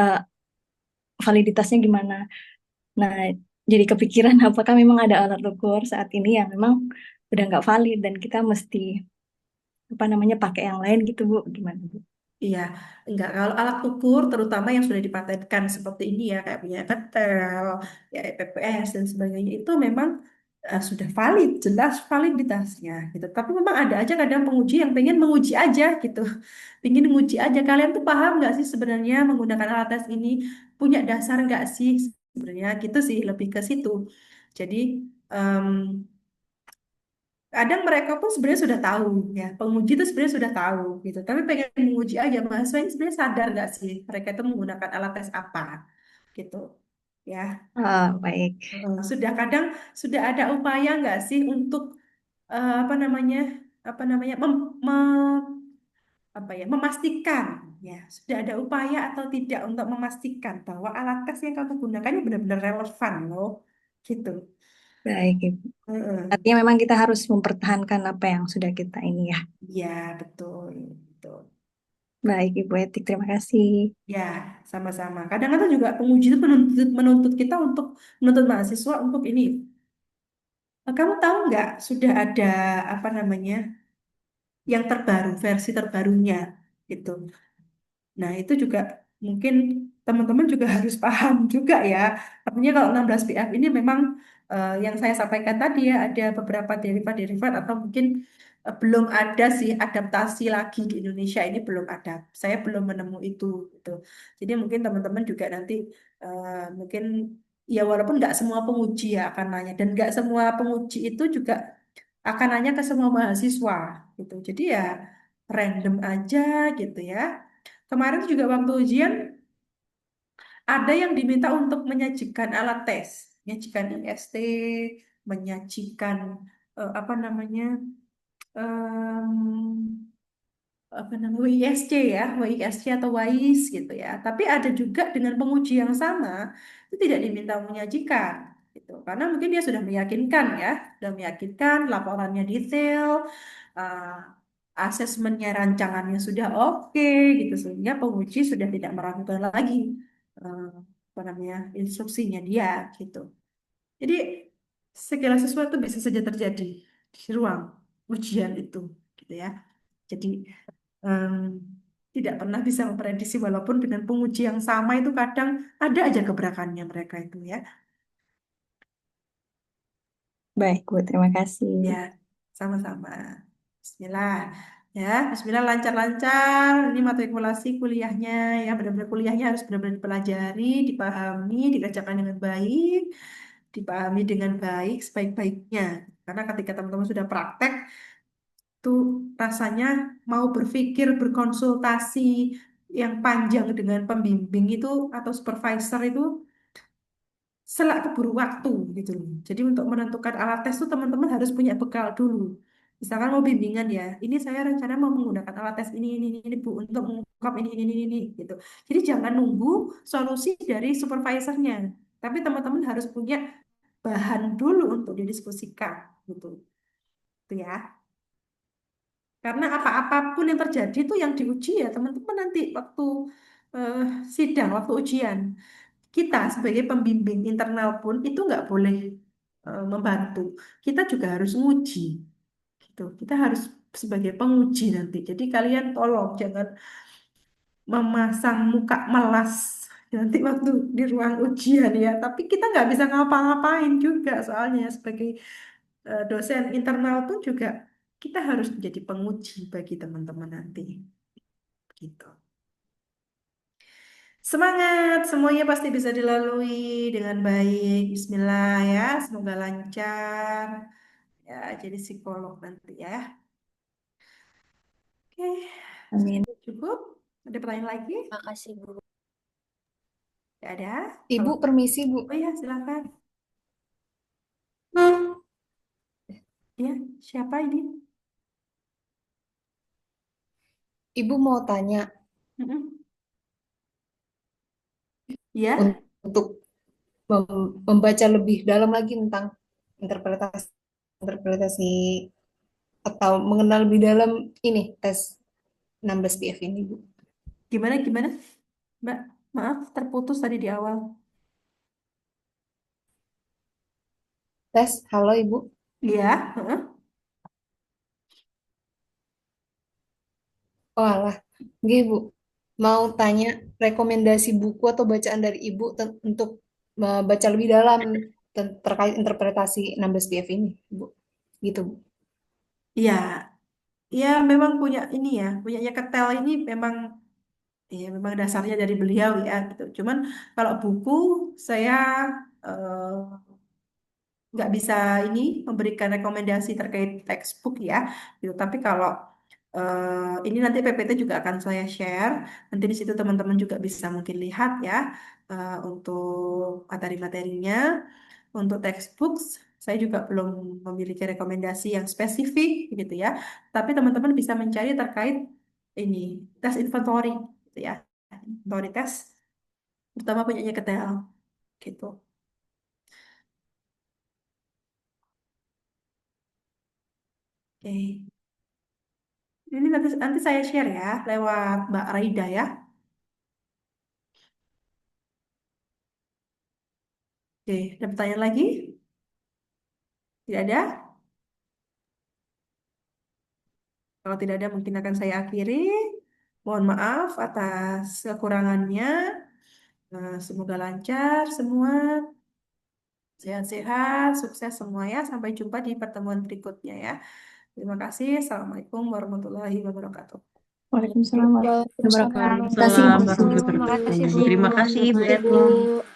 eh, validitasnya gimana. Nah, jadi kepikiran apakah memang ada alat ukur saat ini yang memang udah nggak valid dan kita mesti apa namanya pakai yang lain gitu Bu, gimana Bu? Iya, enggak. Kalau alat ukur, terutama yang sudah dipatenkan seperti ini ya, kayak punya Ketel, ya EPPS dan sebagainya, itu memang sudah valid, jelas validitasnya gitu. Tapi memang ada aja kadang penguji yang pengen menguji aja gitu. Pengen menguji aja, kalian tuh paham nggak sih sebenarnya menggunakan alat tes ini punya dasar nggak sih sebenarnya gitu sih, lebih ke situ. Jadi em, kadang mereka pun sebenarnya sudah tahu ya, penguji itu sebenarnya sudah tahu gitu. Tapi pengen menguji aja, mahasiswa ini sebenarnya sadar nggak sih mereka itu menggunakan alat tes apa gitu ya. Baik. Sudah kadang sudah ada upaya nggak sih untuk apa namanya apa ya memastikan ya sudah ada upaya atau tidak untuk memastikan bahwa alat tes yang kamu gunakan ini benar-benar relevan loh gitu. Baik, Ibu. Heeh. Artinya memang kita harus mempertahankan apa yang sudah kita ini ya. Ya betul betul Baik, Ibu Etik, terima kasih. ya, sama-sama. Kadang-kadang juga penguji itu menuntut menuntut kita untuk menuntut mahasiswa untuk ini. Kamu tahu nggak sudah ada apa namanya yang terbaru versi terbarunya gitu. Nah, itu juga mungkin teman-teman juga harus paham juga ya. Artinya kalau 16 PF ini memang yang saya sampaikan tadi ya, ada beberapa derivat-derivat atau mungkin belum ada sih adaptasi lagi di Indonesia ini belum ada. Saya belum menemu itu gitu. Jadi mungkin teman-teman juga nanti mungkin ya walaupun nggak semua penguji ya akan nanya dan nggak semua penguji itu juga akan nanya ke semua mahasiswa gitu. Jadi ya random aja gitu ya. Kemarin juga waktu ujian ada yang diminta untuk menyajikan alat tes, menyajikan IST, menyajikan apa namanya apa namanya WISC ya, WISC atau WAIS gitu ya. Tapi ada juga dengan penguji yang sama itu tidak diminta menyajikan gitu. Karena mungkin dia sudah meyakinkan ya, sudah meyakinkan laporannya detail, eh, asesmennya rancangannya sudah oke gitu sehingga penguji sudah tidak meragukan lagi eh, apa namanya instruksinya dia gitu. Jadi segala sesuatu bisa saja terjadi di ruang ujian itu gitu ya. Jadi em, tidak pernah bisa memprediksi walaupun dengan penguji yang sama itu kadang ada aja gebrakannya mereka itu ya. Baik, Bu, terima kasih. Ya, sama-sama. Bismillah. Ya, Bismillah lancar-lancar. Ini matrikulasi kuliahnya ya, benar-benar kuliahnya harus benar-benar dipelajari, dipahami, dikerjakan dengan baik, dipahami dengan baik, sebaik-baiknya. Karena ketika teman-teman sudah praktek, tuh rasanya mau berpikir, berkonsultasi yang panjang dengan pembimbing itu atau supervisor itu selak keburu waktu gitu loh. Jadi untuk menentukan alat tes tuh teman-teman harus punya bekal dulu. Misalkan mau bimbingan ya, ini saya rencana mau menggunakan alat tes ini Bu untuk mengungkap ini gitu. Jadi jangan nunggu solusi dari supervisornya, tapi teman-teman harus punya bahan dulu untuk didiskusikan gitu. Itu ya. Karena apa-apapun yang terjadi itu yang diuji ya teman-teman nanti waktu eh, sidang, waktu ujian. Kita sebagai pembimbing internal pun itu nggak boleh membantu. Kita juga harus nguji, gitu. Kita harus sebagai penguji nanti. Jadi kalian tolong jangan memasang muka melas nanti waktu di ruang ujian ya. Tapi kita nggak bisa ngapa-ngapain juga soalnya sebagai dosen internal pun juga kita harus menjadi penguji bagi teman-teman nanti. Gitu. Semangat, semuanya pasti bisa dilalui dengan baik. Bismillah ya, semoga lancar. Ya, jadi psikolog nanti ya. Oke, Amin. cukup. Ada pertanyaan lagi? Makasih, Bu. Tidak ada? Ibu, Kalau permisi, Bu. oh ya, silakan. Ya, siapa ini? Ibu mau tanya Mm-mm. Ya, untuk membaca lebih dalam lagi tentang interpretasi interpretasi atau mengenal lebih dalam ini tes 16 PF ini, Bu. gimana? Mbak, maaf terputus tadi di awal. Tes, halo Ibu. Iya, heeh. Oh alah, Nggih, Bu. Mau tanya rekomendasi buku atau bacaan dari Ibu untuk membaca lebih dalam terkait interpretasi 16 PF ini, Bu. Gitu, Bu. Iya, ya memang punya ini ya, punyanya Ketel ini memang ya memang dasarnya dari beliau ya gitu. Cuman kalau buku saya eh, nggak bisa ini memberikan rekomendasi terkait textbook ya gitu. Tapi kalau ini nanti PPT juga akan saya share. Nanti di situ teman-teman juga bisa mungkin lihat ya untuk materi-materinya. Untuk textbooks saya juga belum memiliki rekomendasi yang spesifik gitu ya. Tapi teman-teman bisa mencari terkait ini tes inventory gitu ya. Inventory tes terutama punyanya Ketel gitu. Oke. Ini nanti saya share ya lewat Mbak Raida ya. Oke, ada pertanyaan lagi? Tidak ada? Kalau tidak ada mungkin akan saya akhiri. Mohon maaf atas kekurangannya. Semoga lancar semua, sehat-sehat, sukses semua ya. Sampai jumpa di pertemuan berikutnya ya. Terima kasih. Assalamualaikum warahmatullahi wabarakatuh. Waalaikumsalam warahmatullahi wabarakatuh. Terima kasih, Waalaikumsalam Bu. warahmatullahi Terima kasih, wabarakatuh. Bu. Terima kasih, Bu Terima kasih, Erni. Bu.